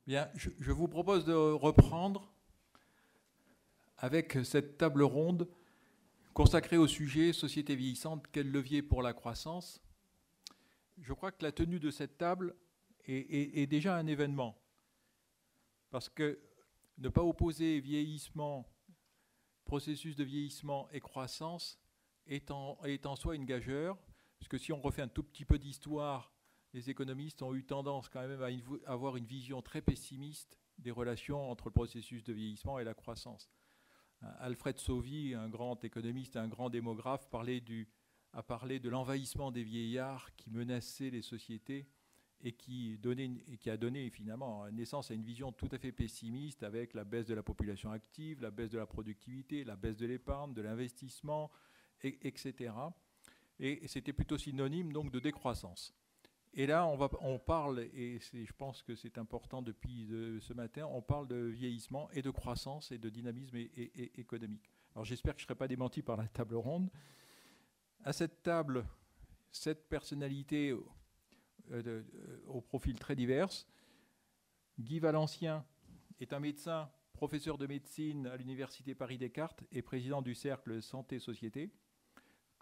Bien, je vous propose de reprendre avec cette table ronde consacrée au sujet société vieillissante, quel levier pour la croissance. Je crois que la tenue de cette table est déjà un événement, parce que ne pas opposer vieillissement, processus de vieillissement et croissance est en soi une gageure, parce que si on refait un tout petit peu d'histoire, les économistes ont eu tendance quand même à avoir une vision très pessimiste des relations entre le processus de vieillissement et la croissance. Alfred Sauvy, un grand économiste, un grand démographe, a parlé de l'envahissement des vieillards qui menaçait les sociétés et qui a donné finalement naissance à une vision tout à fait pessimiste avec la baisse de la population active, la baisse de la productivité, la baisse de l'épargne, de l'investissement, etc. Et c'était plutôt synonyme donc de décroissance. Et là, on parle, et je pense que c'est important depuis ce matin, on parle de vieillissement et de croissance et de dynamisme économique. Alors j'espère que je ne serai pas démenti par la table ronde. À cette table, 7 personnalités au profil très divers. Guy Valencien est un médecin, professeur de médecine à l'Université Paris-Descartes et président du cercle Santé-Société.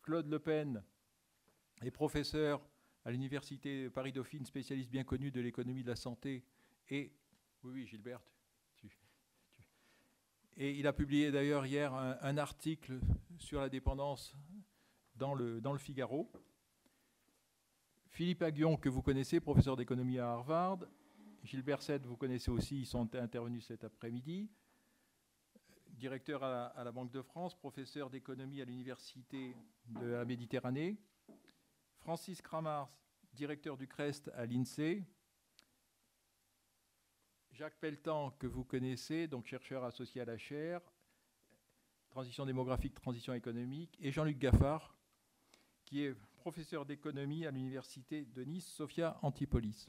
Claude Le Pen est professeur à l'Université Paris-Dauphine, spécialiste bien connu de l'économie de la santé. Et oui, Gilbert. Et il a publié d'ailleurs hier un article sur la dépendance dans le Figaro. Philippe Aghion, que vous connaissez, professeur d'économie à Harvard. Gilbert Sette, vous connaissez aussi, ils sont intervenus cet après-midi. Directeur à la Banque de France, professeur d'économie à l'Université de la Méditerranée. Francis Kramars, directeur du CREST à l'INSEE. Jacques Pelletan, que vous connaissez, donc chercheur associé à la chaire, transition démographique, transition économique. Et Jean-Luc Gaffard, qui est professeur d'économie à l'Université de Nice, Sophia Antipolis.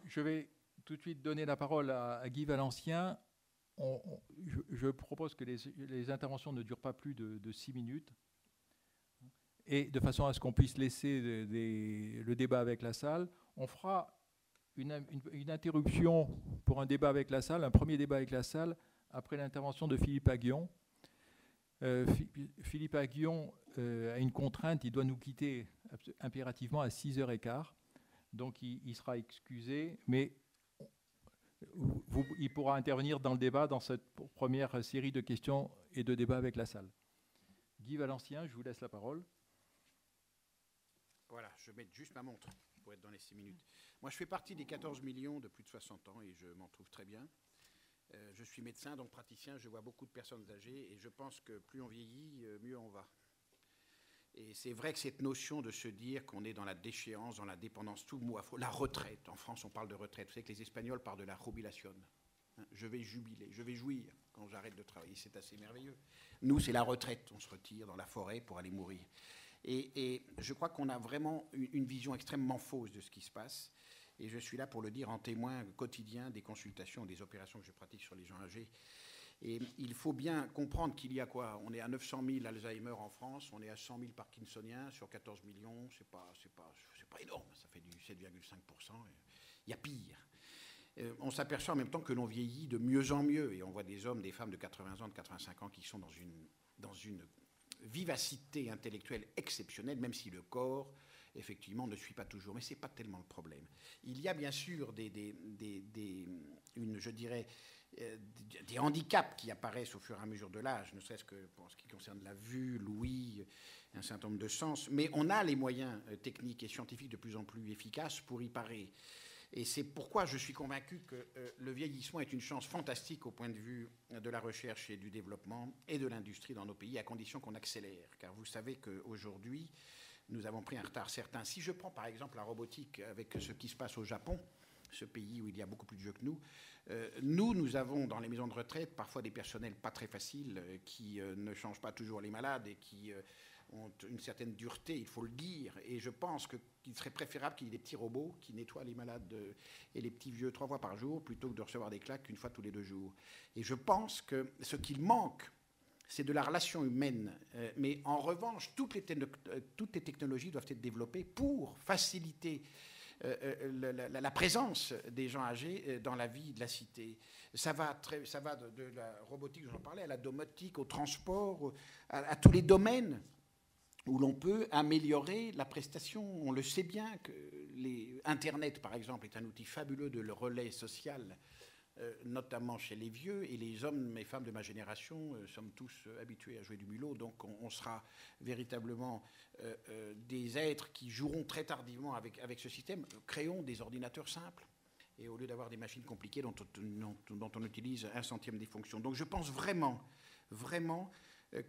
Je vais tout de suite donner la parole à Guy Valencien. Je propose que les interventions ne durent pas plus de 6 minutes. Et de façon à ce qu'on puisse laisser le débat avec la salle, on fera une interruption pour un débat avec la salle, un premier débat avec la salle, après l'intervention de Philippe Aghion. Philippe Aghion a une contrainte, il doit nous quitter impérativement à 6h15, donc il sera excusé, mais il pourra intervenir dans le débat, dans cette première série de questions et de débats avec la salle. Guy Valencien, je vous laisse la parole. Voilà, je vais mettre juste ma montre pour être dans les 6 minutes. Moi, je fais partie des 14 millions de plus de 60 ans et je m'en trouve très bien. Je suis médecin, donc praticien, je vois beaucoup de personnes âgées et je pense que plus on vieillit, mieux on va. Et c'est vrai que cette notion de se dire qu'on est dans la déchéance, dans la dépendance, tout le mot, la retraite, en France on parle de retraite, vous savez que les Espagnols parlent de la jubilación. Je vais jubiler, je vais jouir quand j'arrête de travailler, c'est assez merveilleux. Nous, c'est la retraite, on se retire dans la forêt pour aller mourir. Et je crois qu'on a vraiment une vision extrêmement fausse de ce qui se passe. Et je suis là pour le dire en témoin quotidien des consultations, des opérations que je pratique sur les gens âgés. Et il faut bien comprendre qu'il y a quoi ? On est à 900 000 Alzheimer en France, on est à 100 000 Parkinsoniens sur 14 millions. C'est pas énorme, ça fait du 7,5%. Il y a pire. On s'aperçoit en même temps que l'on vieillit de mieux en mieux. Et on voit des hommes, des femmes de 80 ans, de 85 ans qui sont dans une vivacité intellectuelle exceptionnelle, même si le corps, effectivement, ne suit pas toujours. Mais ce n'est pas tellement le problème. Il y a bien sûr des handicaps qui apparaissent au fur et à mesure de l'âge, ne serait-ce que pour ce qui concerne la vue, l'ouïe, un certain nombre de sens. Mais on a les moyens techniques et scientifiques de plus en plus efficaces pour y parer. Et c'est pourquoi je suis convaincu que le vieillissement est une chance fantastique au point de vue de la recherche et du développement et de l'industrie dans nos pays, à condition qu'on accélère. Car vous savez qu'aujourd'hui, nous avons pris un retard certain. Si je prends par exemple la robotique avec ce qui se passe au Japon, ce pays où il y a beaucoup plus de jeux que nous avons dans les maisons de retraite parfois des personnels pas très faciles qui ne changent pas toujours les malades et qui ont une certaine dureté, il faut le dire. Et je pense qu'il serait préférable qu'il y ait des petits robots qui nettoient les malades et les petits vieux 3 fois par jour plutôt que de recevoir des claques 1 fois tous les 2 jours. Et je pense que ce qu'il manque, c'est de la relation humaine. Mais en revanche, toutes les technologies doivent être développées pour faciliter la présence des gens âgés dans la vie de la cité. Ça va de la robotique, j'en parlais, à la domotique, au transport, à tous les domaines où l'on peut améliorer la prestation. On le sait bien que Internet, par exemple, est un outil fabuleux de relais social, notamment chez les vieux, et les hommes et femmes de ma génération sommes tous habitués à jouer du mulot, donc on sera véritablement des êtres qui joueront très tardivement avec ce système. Créons des ordinateurs simples, et au lieu d'avoir des machines compliquées dont on utilise 1/100 des fonctions. Donc je pense vraiment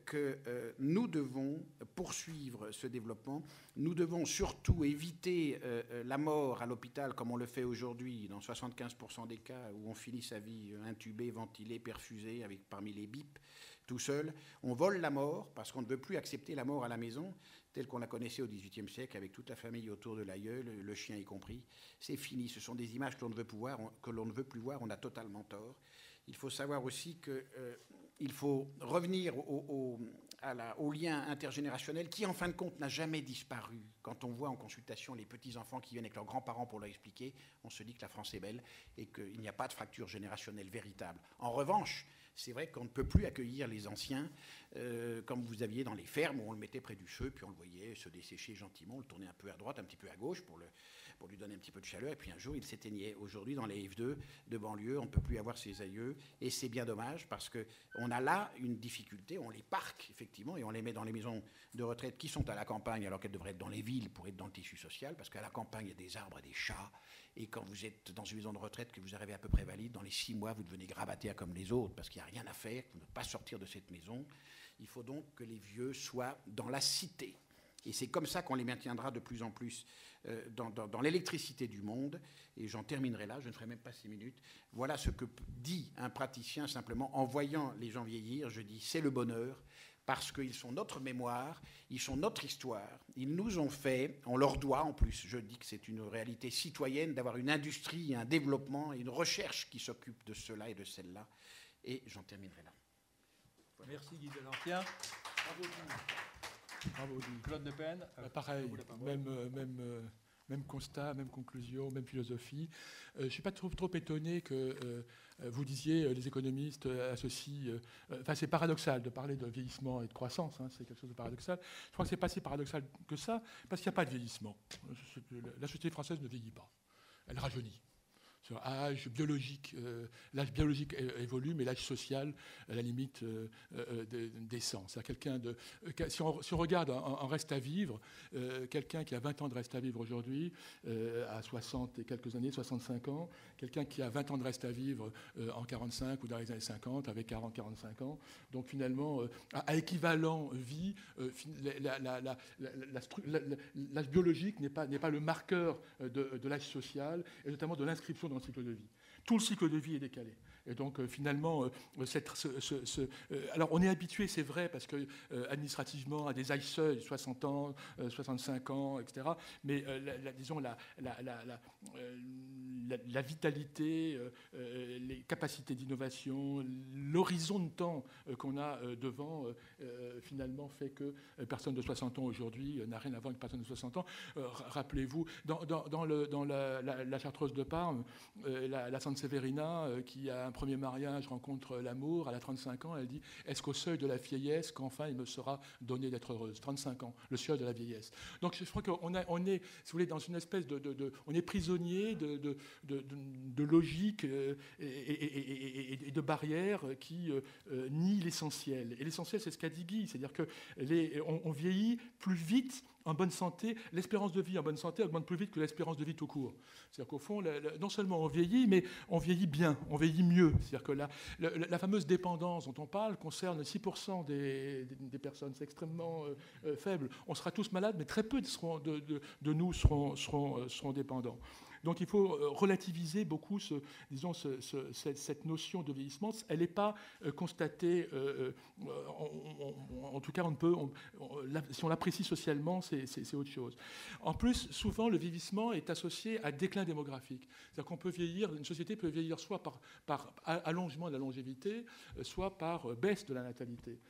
que nous devons poursuivre ce développement. Nous devons surtout éviter la mort à l'hôpital comme on le fait aujourd'hui dans 75% des cas où on finit sa vie intubé, ventilé, perfusé parmi les bips tout seul. On vole la mort parce qu'on ne veut plus accepter la mort à la maison telle qu'on la connaissait au XVIIIe siècle avec toute la famille autour de l'aïeul, le chien y compris. C'est fini. Ce sont des images que l'on ne veut plus voir. On a totalement tort. Il faut savoir aussi qu'il faut revenir au lien intergénérationnel qui, en fin de compte, n'a jamais disparu. Quand on voit en consultation les petits-enfants qui viennent avec leurs grands-parents pour leur expliquer, on se dit que la France est belle et qu'il n'y a pas de fracture générationnelle véritable. En revanche, c'est vrai qu'on ne peut plus accueillir les anciens comme vous aviez dans les fermes où on le mettait près du feu, puis on le voyait se dessécher gentiment, on le tournait un peu à droite, un petit peu à gauche pour lui donner un petit peu de chaleur, et puis un jour il s'éteignait. Aujourd'hui, dans les F2 de banlieue, on ne peut plus avoir ses aïeux, et c'est bien dommage parce qu'on a là une difficulté, on les parque effectivement, et on les met dans les maisons de retraite qui sont à la campagne alors qu'elles devraient être dans les villes pour être dans le tissu social, parce qu'à la campagne il y a des arbres et des chats, et quand vous êtes dans une maison de retraite, que vous arrivez à peu près valide, dans les 6 mois vous devenez grabataire comme les autres, parce qu'il n'y a rien à faire, vous ne pouvez pas sortir de cette maison. Il faut donc que les vieux soient dans la cité. Et c'est comme ça qu'on les maintiendra de plus en plus dans l'électricité du monde. Et j'en terminerai là, je ne ferai même pas 6 minutes. Voilà ce que dit un praticien simplement en voyant les gens vieillir. Je dis c'est le bonheur parce qu'ils sont notre mémoire, ils sont notre histoire. Ils nous ont fait, on leur doit en plus, je dis que c'est une réalité citoyenne d'avoir une industrie, un développement et une recherche qui s'occupe de cela et de celle-là. Et j'en terminerai là. Voilà. Merci Guy Delantien. Bravo Guy. Claude De Penne. Pareil, même constat, même conclusion, même philosophie. Je ne suis pas trop étonné que vous disiez les économistes associent... Enfin, c'est paradoxal de parler de vieillissement et de croissance, hein, c'est quelque chose de paradoxal. Je crois que ce n'est pas si paradoxal que ça, parce qu'il n'y a pas de vieillissement. La société française ne vieillit pas. Elle rajeunit. Sur l'âge biologique évolue, mais l'âge social, à la limite, descend. Si on regarde en reste à vivre, quelqu'un qui a 20 ans de reste à vivre aujourd'hui, à 60 et quelques années, 65 ans, quelqu'un qui a 20 ans de reste à vivre en 45 ou dans les années 50, avec 40-45 ans. Donc finalement, à équivalent vie, l'âge biologique n'est pas le marqueur de l'âge social, et notamment de l'inscription dans le cycle de vie. Tout le cycle de vie est décalé. Et donc, finalement, alors on est habitué, c'est vrai, parce que administrativement, à des âges seuils, 60 ans, 65 ans, etc. Mais disons, la vitalité, les capacités d'innovation, l'horizon de temps qu'on a devant, finalement, fait que personne de 60 ans aujourd'hui n'a rien à voir avec une personne de 60 ans. Rappelez-vous, dans la Chartreuse de Parme, la Santa Severina, qui a un premier mariage, rencontre l'amour, elle a 35 ans, elle dit « Est-ce qu'au seuil de la vieillesse, qu'enfin il me sera donné d'être heureuse ?» 35 ans, le seuil de la vieillesse. Donc je crois qu'on est, si vous voulez, dans une espèce on est prisonnier de logique et de barrières qui nient l'essentiel. Et l'essentiel, c'est ce qu'a dit Guy, c'est-à-dire qu'on vieillit plus vite en bonne santé, l'espérance de vie en bonne santé augmente plus vite que l'espérance de vie tout court. C'est-à-dire qu'au fond, non seulement on vieillit, mais on vieillit bien, on vieillit mieux. C'est-à-dire que la fameuse dépendance dont on parle concerne 6% des personnes. C'est extrêmement faible. On sera tous malades, mais très peu de nous seront dépendants. Donc il faut relativiser beaucoup cette notion de vieillissement. Elle n'est pas constatée, en tout cas, si on l'apprécie socialement, c'est autre chose. En plus, souvent, le vieillissement est associé à déclin démographique. C'est-à-dire qu'on peut vieillir, une société peut vieillir soit par allongement de la longévité, soit par baisse de la natalité.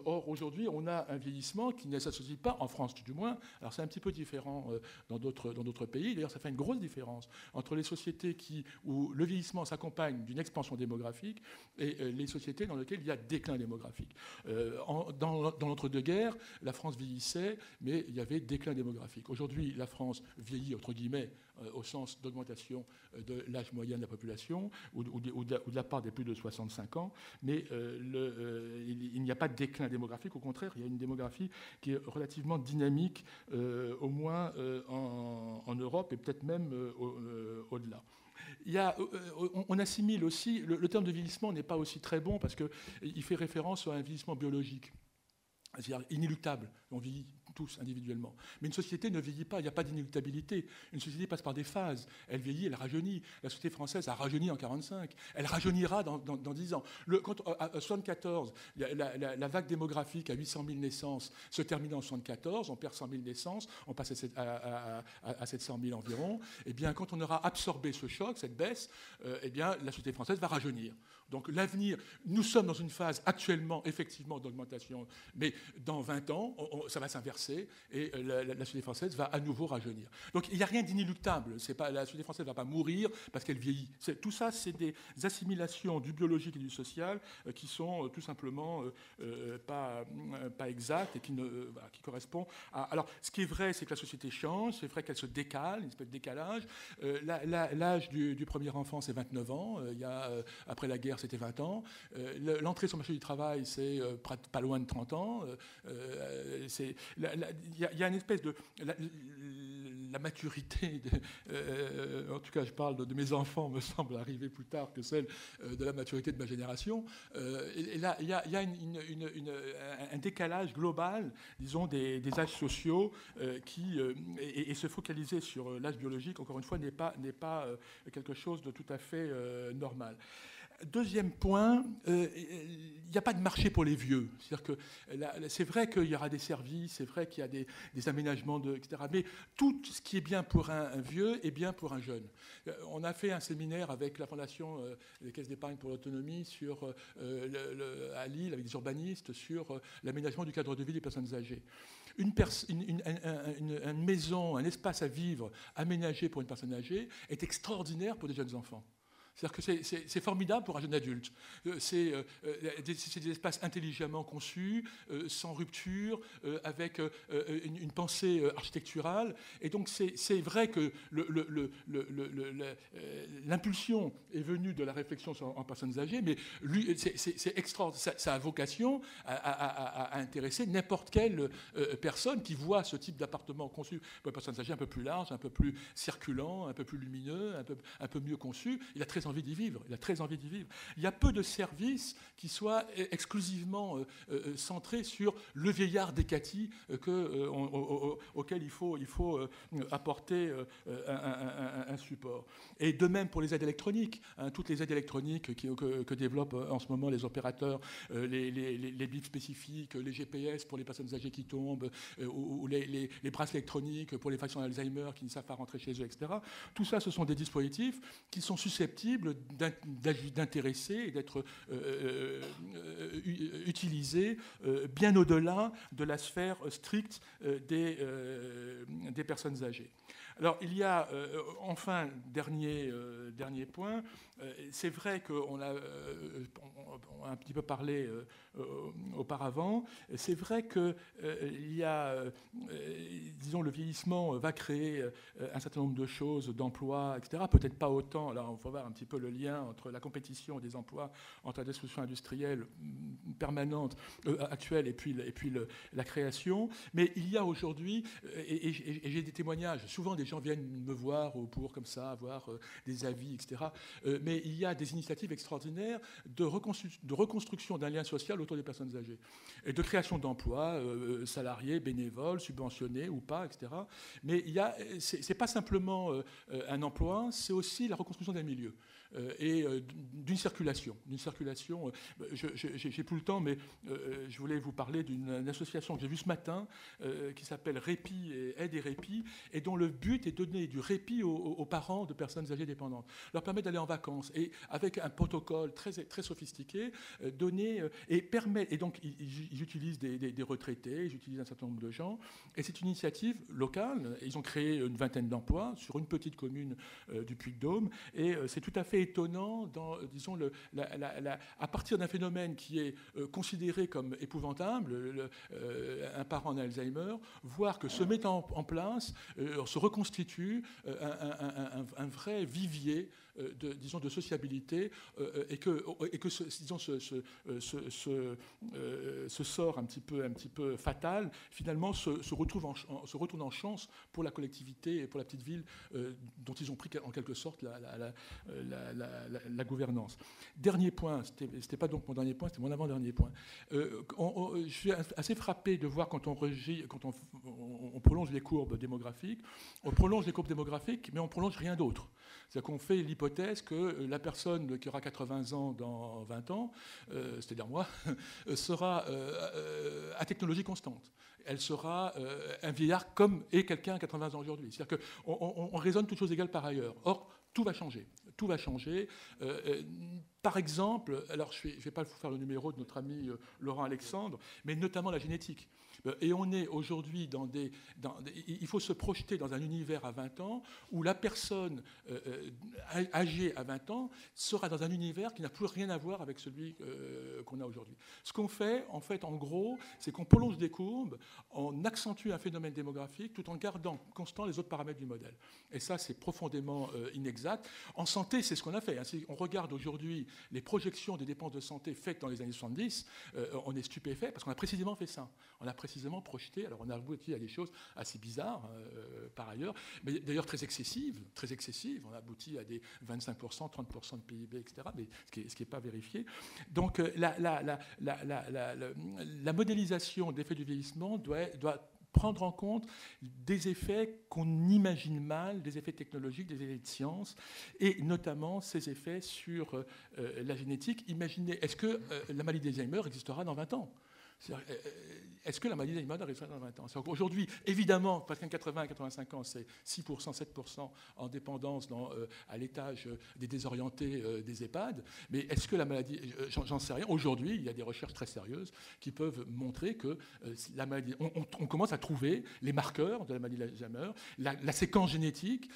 Or, aujourd'hui, on a un vieillissement qui ne s'associe pas, en France du moins, alors c'est un petit peu différent dans d'autres pays, d'ailleurs ça fait une grosse différence entre les sociétés où le vieillissement s'accompagne d'une expansion démographique et les sociétés dans lesquelles il y a déclin démographique. Dans l'entre-deux-guerres, la France vieillissait, mais il y avait déclin démographique. Aujourd'hui, la France vieillit, entre guillemets, au sens d'augmentation de l'âge moyen de la population ou de la part des plus de 65 ans, mais il n'y a pas de déclin démographique. Au contraire, il y a une démographie qui est relativement dynamique, au moins en Europe et peut-être même au-delà. On assimile aussi, le terme de vieillissement n'est pas aussi très bon parce qu'il fait référence à un vieillissement biologique, c'est-à-dire inéluctable. On vieillit tous individuellement. Mais une société ne vieillit pas, il n'y a pas d'inéluctabilité. Une société passe par des phases. Elle vieillit, elle rajeunit. La société française a rajeuni en 1945. Elle rajeunira dans 10 ans. À 1974, la vague démographique à 800 000 naissances se termine en 1974. On perd 100 000 naissances, on passe à 700 000 environ. Eh bien, quand on aura absorbé ce choc, cette baisse, eh bien, la société française va rajeunir. Donc l'avenir, nous sommes dans une phase actuellement, effectivement, d'augmentation, mais dans 20 ans, ça va s'inverser et la société française va à nouveau rajeunir. Donc il n'y a rien d'inéluctable. La société française ne va pas mourir parce qu'elle vieillit. Tout ça, c'est des assimilations du biologique et du social qui sont tout simplement pas exactes et qui correspondent à... Alors, ce qui est vrai, c'est que la société change, c'est vrai qu'elle se décale, une espèce de décalage. L'âge du premier enfant, c'est 29 ans. Après la guerre, c'était 20 ans. L'entrée sur le marché du travail, c'est pas loin de 30 ans. Il y a une espèce de... La maturité, en tout cas je parle de mes enfants, me semble arriver plus tard que celle de la maturité de ma génération. Et là, il y a un décalage global, disons, des âges sociaux et se focaliser sur l'âge biologique, encore une fois, n'est pas quelque chose de tout à fait normal. Deuxième point, il n'y a pas de marché pour les vieux. C'est-à-dire que c'est vrai qu'il y aura des services, c'est vrai qu'il y a des aménagements, etc. Mais tout ce qui est bien pour un vieux est bien pour un jeune. On a fait un séminaire avec la Fondation des Caisses d'épargne pour l'autonomie à Lille, avec des urbanistes, sur l'aménagement du cadre de vie des personnes âgées. Une maison, un espace à vivre aménagé pour une personne âgée est extraordinaire pour des jeunes enfants. C'est-à-dire que c'est formidable pour un jeune adulte. C'est des espaces intelligemment conçus, sans rupture, avec une pensée architecturale. Et donc c'est vrai que l'impulsion est venue de la réflexion en personnes âgées, mais c'est extraordinaire. Ça a vocation à intéresser n'importe quelle personne qui voit ce type d'appartement conçu pour les personnes âgées un peu plus large, un peu plus circulant, un peu plus lumineux, un peu mieux conçu. Il a très envie d'y vivre. Il y a peu de services qui soient exclusivement centrés sur le vieillard décati auquel il faut apporter un support. Et de même pour les aides électroniques. Toutes les aides électroniques que développent en ce moment les opérateurs, les bips spécifiques, les GPS pour les personnes âgées qui tombent, ou les bracelets électroniques pour les patients d'Alzheimer qui ne savent pas rentrer chez eux, etc. Tout ça, ce sont des dispositifs qui sont susceptibles d'intéresser et d'être utilisés bien au-delà de la sphère stricte des personnes âgées. Alors, il y a, enfin, dernier point, c'est vrai qu'on a un petit peu parlé auparavant, c'est vrai que il y a, disons, le vieillissement va créer un certain nombre de choses, d'emplois, etc. Peut-être pas autant, là, on faut voir un petit peu le lien entre la compétition des emplois, entre la destruction industrielle permanente, actuelle, et puis la création. Mais il y a aujourd'hui, et j'ai des témoignages, souvent des gens viennent me voir pour, comme ça, avoir des avis, etc. Mais il y a des initiatives extraordinaires de reconstruction d'un lien social autour des personnes âgées et de création d'emplois, salariés, bénévoles, subventionnés ou pas, etc. Mais c'est pas simplement un emploi, c'est aussi la reconstruction d'un milieu et d'une circulation. J'ai plus le temps, mais je voulais vous parler d'une association que j'ai vue ce matin qui s'appelle Répit et Aide et Répit, et dont le but est de donner du répit aux parents de personnes âgées dépendantes, leur permettre d'aller en vacances, et avec un protocole très, très sophistiqué, donner et donc ils utilisent des retraités, ils utilisent un certain nombre de gens, et c'est une initiative locale. Ils ont créé une vingtaine d'emplois sur une petite commune du Puy-de-Dôme, et c'est tout à fait étonnant, disons, à partir d'un phénomène qui est considéré comme épouvantable, un parent d'Alzheimer, voir que se met en place, se reconstitue un vrai vivier de sociabilité, et que ce sort un petit peu fatal, finalement, se retourne en chance pour la collectivité et pour la petite ville dont ils ont pris en quelque sorte la gouvernance. Dernier point, c'était pas donc mon dernier point, c'était mon avant-dernier point. Je suis assez frappé de voir quand on prolonge les courbes démographiques, mais on prolonge rien d'autre. C'est-à-dire qu'on fait l'hypothèse que la personne qui aura 80 ans dans 20 ans, c'est-à-dire moi, sera à technologie constante. Elle sera un vieillard comme est quelqu'un à 80 ans aujourd'hui. C'est-à-dire qu'on raisonne toutes choses égales par ailleurs. Or, tout va changer. Tout va changer. Par exemple, alors je ne vais pas vous faire le numéro de notre ami Laurent Alexandre, mais notamment la génétique. Et on est aujourd'hui il faut se projeter dans un univers à 20 ans où la personne âgée à 20 ans sera dans un univers qui n'a plus rien à voir avec celui qu'on a aujourd'hui. Ce qu'on fait, en gros, c'est qu'on prolonge des courbes, on accentue un phénomène démographique tout en gardant constant les autres paramètres du modèle. Et ça, c'est profondément inexact. En santé, c'est ce qu'on a fait. Si on regarde aujourd'hui les projections des dépenses de santé faites dans les années 70, on est stupéfait parce qu'on a précisément fait ça. On a précisément projeté, alors on a abouti à des choses assez bizarres par ailleurs, mais d'ailleurs très excessives. On a abouti à des 25%, 30% de PIB, etc., mais ce qui n'est pas vérifié. Donc la modélisation de l'effet du vieillissement doit prendre en compte des effets qu'on imagine mal, des effets technologiques, des effets de science, et notamment ces effets sur la génétique. Imaginez, est-ce que la maladie d'Alzheimer existera dans 20 ans ? Est-ce que la maladie d'Alzheimer arrivera dans 20 ans ? Aujourd'hui, évidemment, parce qu'en 80 à 85 ans, c'est 6%, 7% en dépendance à l'étage des désorientés des EHPAD. Mais est-ce que la maladie... J'en sais rien. Aujourd'hui, il y a des recherches très sérieuses qui peuvent montrer que la maladie... On commence à trouver les marqueurs de la maladie d'Alzheimer, la séquence génétique,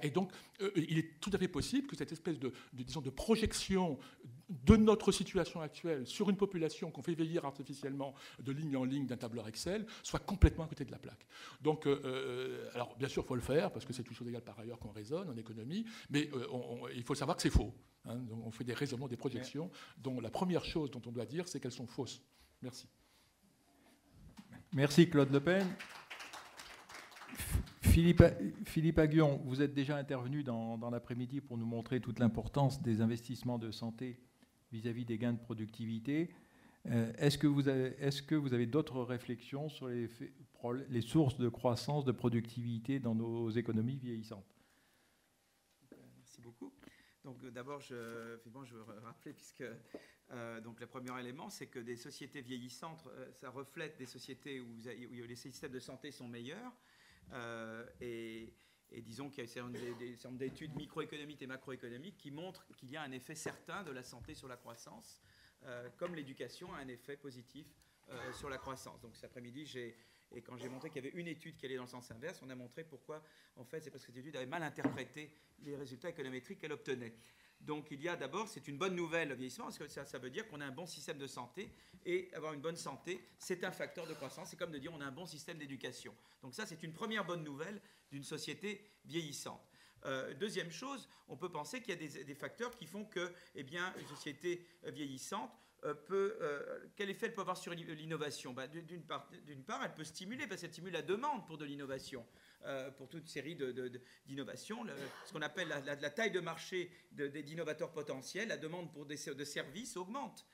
et donc il est tout à fait possible que cette espèce de projection de notre situation actuelle sur une population qu'on fait vieillir artificiellement de ligne en ligne d'un tableur Excel soit complètement à côté de la plaque. Donc, alors bien sûr, il faut le faire parce que c'est tout chose égale par ailleurs qu'on raisonne en économie, mais il faut savoir que c'est faux. Donc on fait des raisonnements, des projections, dont la première chose dont on doit dire, c'est qu'elles sont fausses. Merci. Merci Claude Le Pen. Philippe Aghion, vous êtes déjà intervenu dans l'après-midi pour nous montrer toute l'importance des investissements de santé vis-à-vis des gains de productivité. Est-ce que vous avez d'autres réflexions sur les sources de croissance, de productivité dans nos économies vieillissantes ? Merci beaucoup. Donc d'abord, je veux rappeler, puisque donc le premier élément, c'est que des sociétés vieillissantes, ça reflète des sociétés où les systèmes de santé sont meilleurs. Et disons qu'il y a un certain nombre d'études microéconomiques et macroéconomiques qui montrent qu'il y a un effet certain de la santé sur la croissance, comme l'éducation a un effet positif sur la croissance. Donc cet après-midi, quand j'ai montré qu'il y avait une étude qui allait dans le sens inverse, on a montré pourquoi, en fait, c'est parce que cette étude avait mal interprété les résultats économétriques qu'elle obtenait. Donc il y a d'abord, c'est une bonne nouvelle le vieillissement, parce que ça veut dire qu'on a un bon système de santé, et avoir une bonne santé, c'est un facteur de croissance. C'est comme de dire on a un bon système d'éducation. Donc ça, c'est une première bonne nouvelle d'une société vieillissante. Deuxième chose, on peut penser qu'il y a des facteurs qui font que, eh bien, une société vieillissante quel effet elle peut avoir sur l'innovation? D'une part, elle peut stimuler, parce qu'elle stimule la demande pour de l'innovation, pour toute série d'innovations. Ce qu'on appelle la taille de marché d'innovateurs potentiels, la demande pour de services augmente.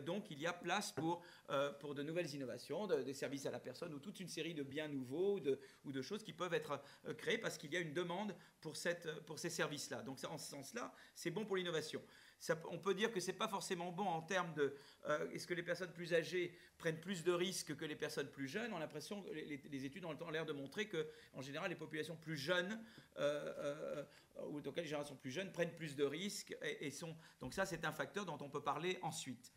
Donc il y a place pour de nouvelles innovations, des services à la personne, ou toute une série de biens nouveaux ou de choses qui peuvent être créées parce qu'il y a une demande pour ces services-là. Donc en ce sens-là, c'est bon pour l'innovation. On peut dire que ce n'est pas forcément bon en termes de est-ce que les personnes plus âgées prennent plus de risques que les personnes plus jeunes. On a l'impression que les études ont l'air de montrer qu'en général, les populations plus jeunes, ou dans les générations plus jeunes, prennent plus de risques. Donc ça, c'est un facteur dont on peut parler ensuite.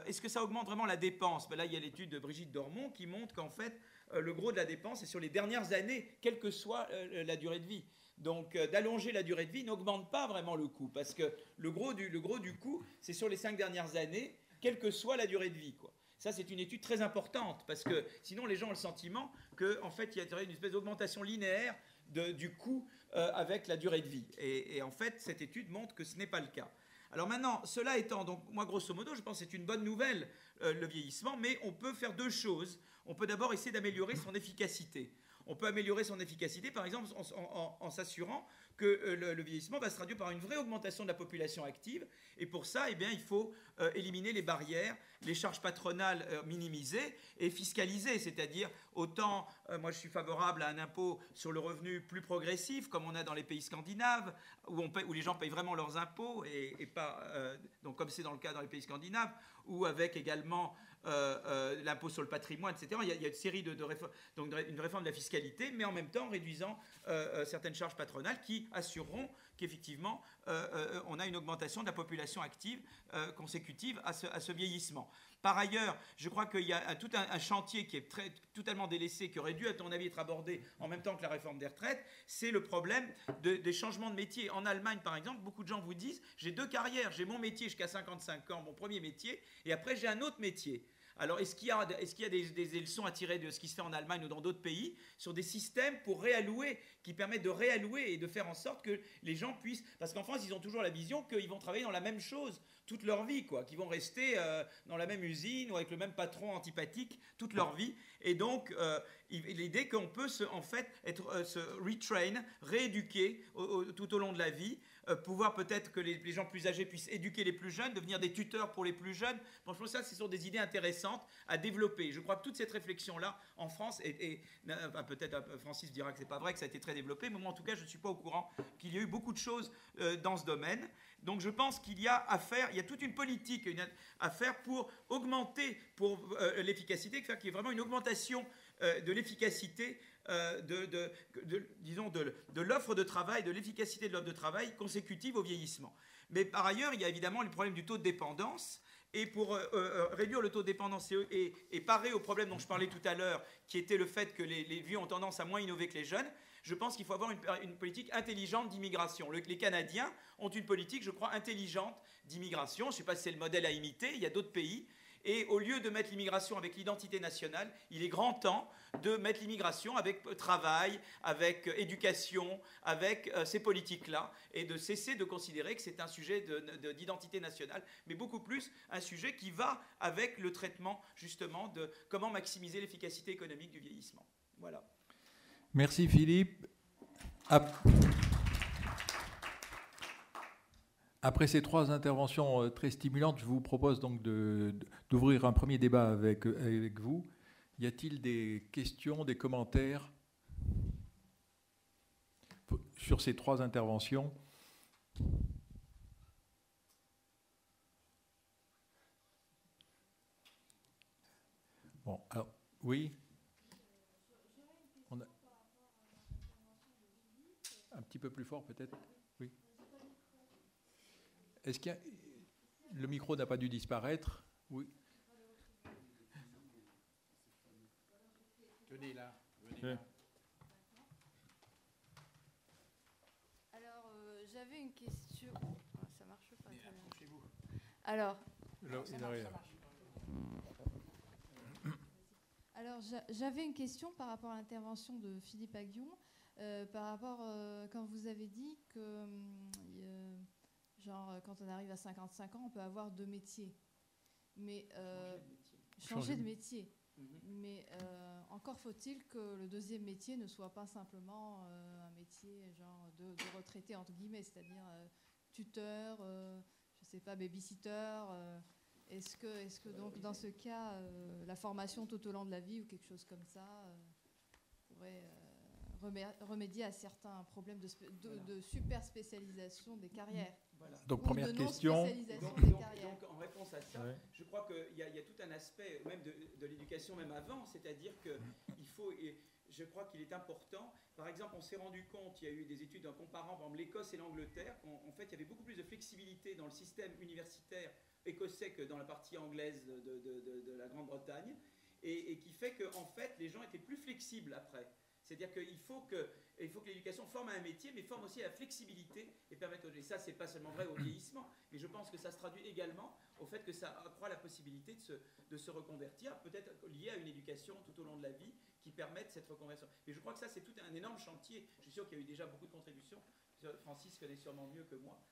Est-ce que ça augmente vraiment la dépense? Là, il y a l'étude de Brigitte Dormont qui montre qu'en fait, le gros de la dépense est sur les dernières années, quelle que soit la durée de vie. Donc d'allonger la durée de vie n'augmente pas vraiment le coût, parce que le gros du coût, c'est sur les 5 dernières années, quelle que soit la durée de vie, quoi. Ça, c'est une étude très importante, parce que sinon les gens ont le sentiment qu'en fait, il y a une espèce d'augmentation linéaire du coût avec la durée de vie. Et en fait, cette étude montre que ce n'est pas le cas. Alors maintenant, cela étant, donc moi grosso modo, je pense que c'est une bonne nouvelle, le vieillissement, mais on peut faire deux choses. On peut d'abord essayer d'améliorer son efficacité. On peut améliorer son efficacité, par exemple, en s'assurant que le vieillissement va se traduire par une vraie augmentation de la population active. Et pour ça, eh bien, il faut éliminer les barrières, les charges patronales minimisées et fiscalisées. C'est-à-dire, autant, moi je suis favorable à un impôt sur le revenu plus progressif, comme on a dans les pays scandinaves, où les gens payent vraiment leurs impôts, et pas, donc comme c'est dans le cas dans les pays scandinaves, ou avec également l'impôt sur le patrimoine, etc. Il y a une série de réformes, donc une réforme de la fiscalité, mais en même temps réduisant certaines charges patronales qui assureront qu'effectivement on a une augmentation de la population active consécutive à ce vieillissement. Par ailleurs, je crois qu'il y a tout un chantier qui est totalement délaissé, qui aurait dû, à ton avis, être abordé en même temps que la réforme des retraites, c'est le problème des changements de métier. En Allemagne, par exemple, beaucoup de gens vous disent « j'ai deux carrières, j'ai mon métier jusqu'à 55 ans, mon premier métier, et après j'ai un autre métier ». Alors, est-ce qu'il y a des leçons à tirer de ce qui se fait en Allemagne ou dans d'autres pays sur des systèmes pour réallouer, qui permettent de réallouer et de faire en sorte que les gens puissent... Parce qu'en France, ils ont toujours la vision qu'ils vont travailler dans la même chose toute leur vie, quoi, qu'ils vont rester dans la même usine ou avec le même patron antipathique toute leur vie. Et donc, l'idée qu'on peut se retrain, rééduquer tout au long de la vie, pouvoir peut-être que les gens plus âgés puissent éduquer les plus jeunes, devenir des tuteurs pour les plus jeunes. Franchement, ça, ce sont des idées intéressantes à développer. Je crois que toute cette réflexion-là, en France, peut-être Francis dira que ce n'est pas vrai, que ça a été très développé, mais moi, en tout cas, je ne suis pas au courant qu'il y a eu beaucoup de choses dans ce domaine. Donc, je pense qu'il y a à faire, il y a toute une politique à faire pour augmenter l'efficacité, faire qu'il y ait vraiment une augmentation de l'efficacité de l'offre de travail, de l'efficacité de l'offre de travail consécutive au vieillissement. Mais par ailleurs, il y a évidemment le problème du taux de dépendance. Et pour réduire le taux de dépendance et parer au problème dont je parlais tout à l'heure, qui était le fait que les vieux ont tendance à moins innover que les jeunes, je pense qu'il faut avoir une politique intelligente d'immigration. Les Canadiens ont une politique, je crois, intelligente d'immigration. Je ne sais pas si c'est le modèle à imiter, il y a d'autres pays. Et au lieu de mettre l'immigration avec l'identité nationale, il est grand temps de mettre l'immigration avec travail, avec éducation, avec ces politiques-là, et de cesser de considérer que c'est un sujet d'identité nationale, mais beaucoup plus un sujet qui va avec le traitement, justement, de comment maximiser l'efficacité économique du vieillissement. Voilà. Merci Philippe. Après ces trois interventions très stimulantes, je vous propose donc d'ouvrir un premier débat avec vous. Y a-t-il des questions, des commentaires sur ces trois interventions? Bon, alors, oui. Un petit peu plus fort peut-être? Oui. Est-ce qu'il y a... Le micro n'a pas dû disparaître? Oui. Venez là. Alors, j'avais une question. Oh, ça marche pas très bien. Chez vous. Alors. Alors, j'avais une question par rapport à l'intervention de Philippe Aghion. par rapport, quand vous avez dit que, genre, quand on arrive à 55 ans, on peut avoir 2 métiers. Mais changer de métier. Mais encore faut-il que le deuxième métier ne soit pas simplement un métier genre de retraité, entre guillemets, c'est-à-dire tuteur, je sais pas, babysitter. Est-ce que donc dans ce cas, la formation tout au long de la vie ou quelque chose comme ça pourrait remédier à certains problèmes de super spécialisation des carrières? Voilà. Donc, Ou première de question. non-spécialisation des carrières. Donc, en réponse à ça, Ouais. je crois qu'il y a tout un aspect, même de l'éducation, même avant, c'est-à-dire qu'il faut, et je crois qu'il est important, par exemple, on s'est rendu compte, il y a eu des études en comparant, par exemple, l'Écosse et l'Angleterre, en fait, il y avait beaucoup plus de flexibilité dans le système universitaire écossais que dans la partie anglaise de la Grande-Bretagne, et qui fait que, en fait, les gens étaient plus flexibles après. C'est-à-dire qu'il faut que l'éducation forme à un métier, mais forme aussi à la flexibilité et permette aux gens. Et ça, c'est pas seulement vrai au vieillissement, mais je pense que ça se traduit également au fait que ça accroît la possibilité de se reconvertir, peut-être lié à une éducation tout au long de la vie qui permette cette reconversion. Mais je crois que ça, c'est tout un énorme chantier. Je suis sûr qu'il y a eu déjà beaucoup de contributions. Francis connaît sûrement mieux que moi,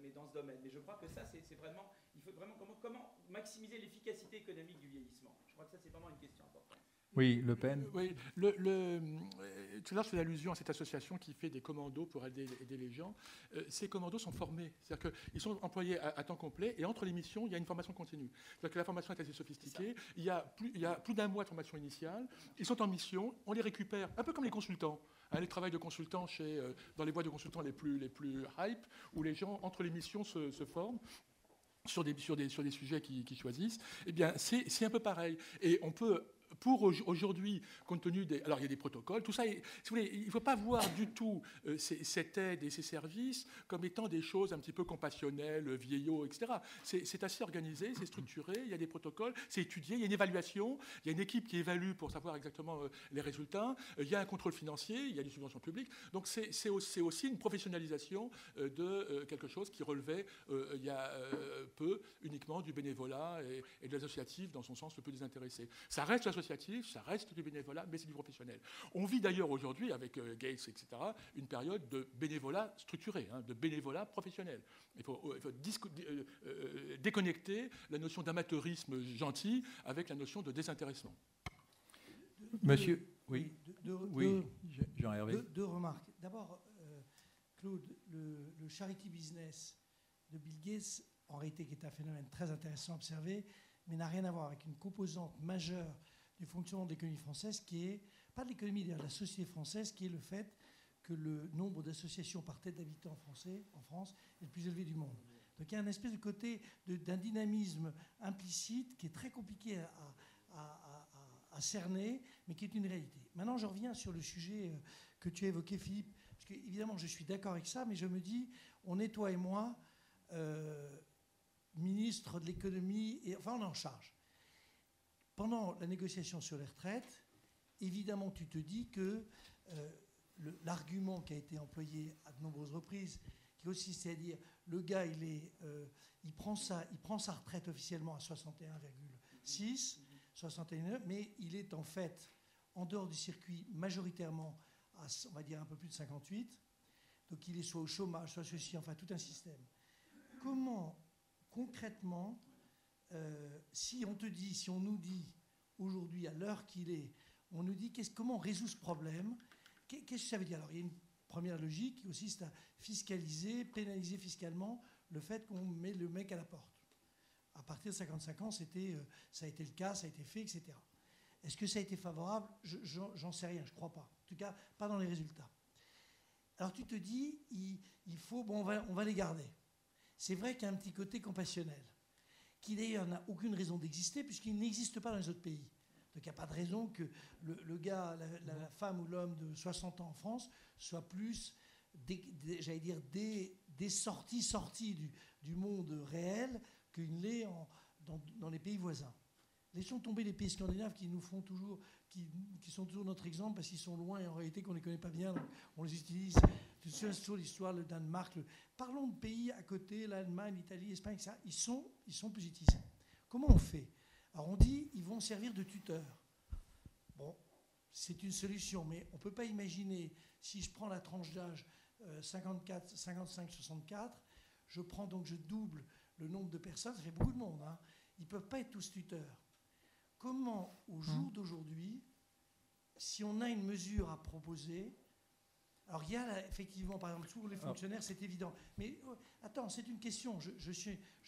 mais dans ce domaine. Mais je crois que ça, c'est vraiment, il faut vraiment comment maximiser l'efficacité économique du vieillissement. Je crois que ça, c'est vraiment une question importante. Oui, Le Pen. Oui, tout à l'heure, je fais allusion à cette association qui fait des commandos pour aider les gens. Ces commandos sont formés, c'est-à-dire qu'ils sont employés à temps complet et entre les missions, il y a une formation continue. C'est-à-dire que la formation est assez sophistiquée, il y a plus d'un mois de formation initiale, ils sont en mission, on les récupère, un peu comme les consultants. Les travails de consultants dans les boîtes de consultants les plus hype, où les gens, entre les missions, se forment sur des sujets qu'ils choisissent. Eh bien, c'est un peu pareil. Et on peut... Pour aujourd'hui, compte tenu des... Alors, il y a des protocoles, tout ça. Si vous voulez, il ne faut pas voir du tout cette aide et ces services comme étant des choses un petit peu compassionnelles, vieillots, etc. C'est assez organisé, c'est structuré, il y a des protocoles, c'est étudié, il y a une évaluation, il y a une équipe qui évalue pour savoir exactement les résultats, il y a un contrôle financier, il y a des subventions publiques. Donc, c'est aussi une professionnalisation de quelque chose qui relevait il y a peu uniquement du bénévolat et de l'associatif dans son sens le plus désintéressé. Ça reste associatif, ça reste du bénévolat, mais c'est du professionnel. On vit d'ailleurs aujourd'hui, avec Gates, etc., une période de bénévolat structuré, de bénévolat professionnel. Il faut déconnecter la notion d'amateurisme gentil avec la notion de désintéressement. Monsieur, oui, Jean-Hervé. Deux remarques. D'abord, Claude, le charity business de Bill Gates, en réalité, qui est un phénomène très intéressant à observer, mais n'a rien à voir avec une composante majeure du fonctionnement de l'économie française, qui est, pas de l'économie, d'ailleurs, de la société française, qui est le fait que le nombre d'associations par tête d'habitant en France est le plus élevé du monde. Donc il y a une espèce de côté d'un dynamisme implicite qui est très compliqué à cerner, mais qui est une réalité. Maintenant, je reviens sur le sujet que tu as évoqué, Philippe, parce que évidemment, je suis d'accord avec ça, mais je me dis, on est, toi et moi, ministre de l'économie, enfin, on est en charge. Pendant la négociation sur les retraites, évidemment, tu te dis que l'argument qui a été employé à de nombreuses reprises, qui consiste à dire le gars, il prend sa retraite officiellement à 61,6, 61, mais il est en fait en dehors du circuit majoritairement à, on va dire, un peu plus de 58. Donc il est soit au chômage, soit ceci, enfin tout un système. Comment, concrètement, si on nous dit aujourd'hui, à l'heure qu'il est, on nous dit comment on résout ce problème, qu'est-ce que ça veut dire? Alors il y a une première logique qui consiste à fiscaliser, pénaliser fiscalement le fait qu'on met le mec à la porte. À partir de 55 ans, ça a été le cas, ça a été fait, etc. Est-ce que ça a été favorable? J'en sais rien, je ne crois pas. En tout cas, pas dans les résultats. Alors tu te dis, il faut, bon, on va les garder. C'est vrai qu'il y a un petit côté compassionnel, qui d'ailleurs n'a aucune raison d'exister, puisqu'il n'existe pas dans les autres pays. Donc il n'y a pas de raison que le gars, la femme ou l'homme de 60 ans en France soit plus, j'allais dire, des sorties du monde réel qu'il l'est dans les pays voisins. Laissons tomber les pays scandinaves qui nous font toujours, qui sont toujours notre exemple parce qu'ils sont loin et en réalité qu'on ne les connaît pas bien, donc on les utilise. Tu sais toujours l'histoire, le Danemark. Parlons de pays à côté, l'Allemagne, l'Italie, l'Espagne, etc. Ils sont plus utilisés. Comment on fait? Alors on dit, ils vont servir de tuteurs. Bon, c'est une solution, mais on ne peut pas imaginer, si je prends la tranche d'âge 54, 55, 64, je double le nombre de personnes, ça fait beaucoup de monde, hein. Ils ne peuvent pas être tous tuteurs. Comment, au jour d'aujourd'hui, si on a une mesure à proposer, alors il y a là, effectivement, par exemple, pour les fonctionnaires, c'est évident. Mais attends, c'est une question, je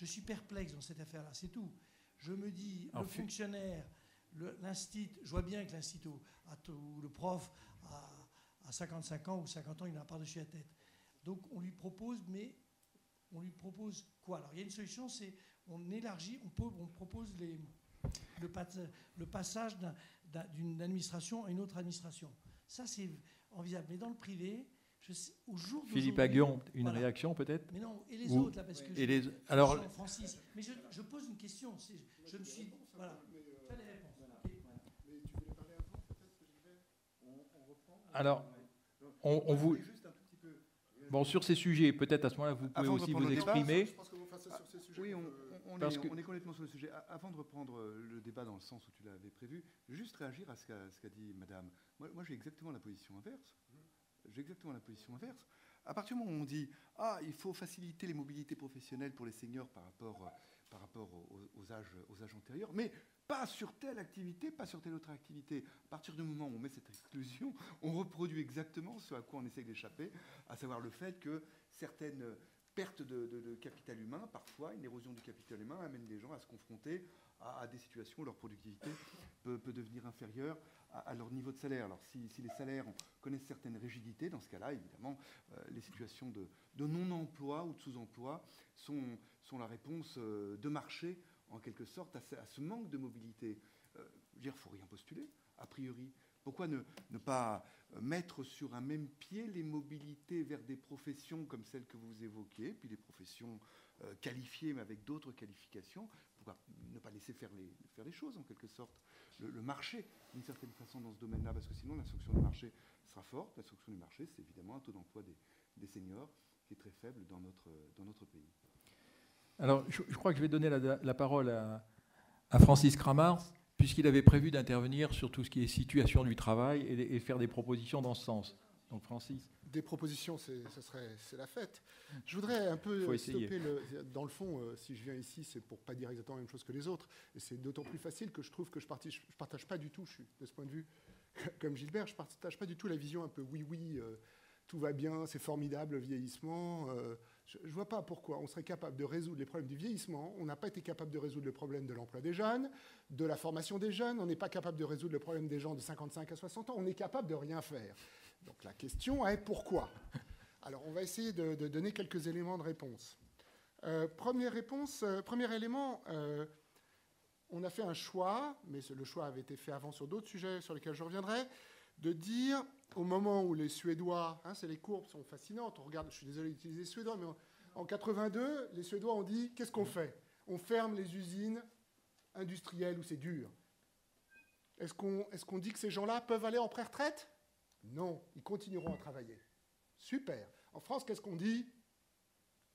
suis perplexe dans cette affaire-là, c'est tout. Je me dis, le fonctionnaire, l'instit, je vois bien que l'instit ou le prof à 55 ans ou 50 ans, il n'a pas par-dessus la tête. Donc on lui propose, mais on lui propose quoi? Alors il y a une solution, c'est on élargit, on propose le passage d'une administration à une autre administration. Ça, c'est envisageable. Mais dans le privé, au jour d'aujourd'hui... Philippe Aguillon, une réaction peut-être? Mais non, et les autres, là, parce que alors, Francis, mais je pose une question. Je me suis... Voilà. Pas les réponses. Mais tu voulais parler avant, peut-être, Gilbert? On reprend? Alors, on vous... Bon, sur ces sujets, peut-être à ce moment-là, vous pouvez aussi vous exprimer. Je pense que vous fassiez sur ces sujets. Oui, on est complètement sur le sujet. Avant de reprendre le débat dans le sens où tu l'avais prévu, je vais juste réagir à ce qu'a dit Madame. Moi, j'ai exactement la position inverse. À partir du moment où on dit « il faut faciliter les mobilités professionnelles pour les seniors par rapport aux âges antérieurs », mais pas sur telle activité, pas sur telle autre activité. À partir du moment où on met cette exclusion, on reproduit exactement ce à quoi on essaye d'échapper, à savoir le fait que certaines pertes de capital humain, parfois une érosion du capital humain, amène les gens à se confronter à des situations où leur productivité peut devenir inférieure à leur niveau de salaire. Alors si les salaires connaissent certaines rigidités, dans ce cas-là, évidemment, les situations de non-emploi ou de sous-emploi sont la réponse de marché, en quelque sorte, à ce manque de mobilité. Je veux dire, il ne faut rien postuler, a priori. Pourquoi ne pas mettre sur un même pied les mobilités vers des professions comme celles que vous évoquiez, puis des professions qualifiées, mais avec d'autres qualifications? Pourquoi ne pas laisser faire les choses, en quelque sorte, le marché, d'une certaine façon, dans ce domaine-là? Parce que sinon, l'instruction du marché sera forte. L'instruction du marché, c'est évidemment un taux d'emploi des seniors qui est très faible dans notre pays. Alors, je crois que je vais donner la parole à Francis Kramars, puisqu'il avait prévu d'intervenir sur tout ce qui est situation du travail et faire des propositions dans ce sens. Donc, Francis. Des propositions, c'est la fête. Je voudrais un peu stopper dans le fond, si je viens ici, c'est pour pas dire exactement la même chose que les autres. Et c'est d'autant plus facile que je trouve que je partage pas du tout, je suis de ce point de vue, comme Gilbert, je partage pas du tout la vision un peu oui, tout va bien, c'est formidable, le vieillissement. Je ne vois pas pourquoi on serait capable de résoudre les problèmes du vieillissement. On n'a pas été capable de résoudre le problème de l'emploi des jeunes, de la formation des jeunes. On n'est pas capable de résoudre le problème des gens de 55 à 60 ans. On est capable de rien faire. Donc la question est pourquoi? Alors on va essayer de donner quelques éléments de réponse. Premier élément, on a fait un choix, mais le choix avait été fait avant sur d'autres sujets sur lesquels je reviendrai, de dire, au moment où les Suédois, c'est les courbes sont fascinantes, on regarde, je suis désolé d'utiliser les Suédois, mais en 82, les Suédois ont dit, qu'est-ce qu'on fait? On ferme les usines industrielles où c'est dur. Est-ce qu'on dit que ces gens-là peuvent aller en pré-retraite? Non, ils continueront à travailler. Super. En France, qu'est-ce qu'on dit?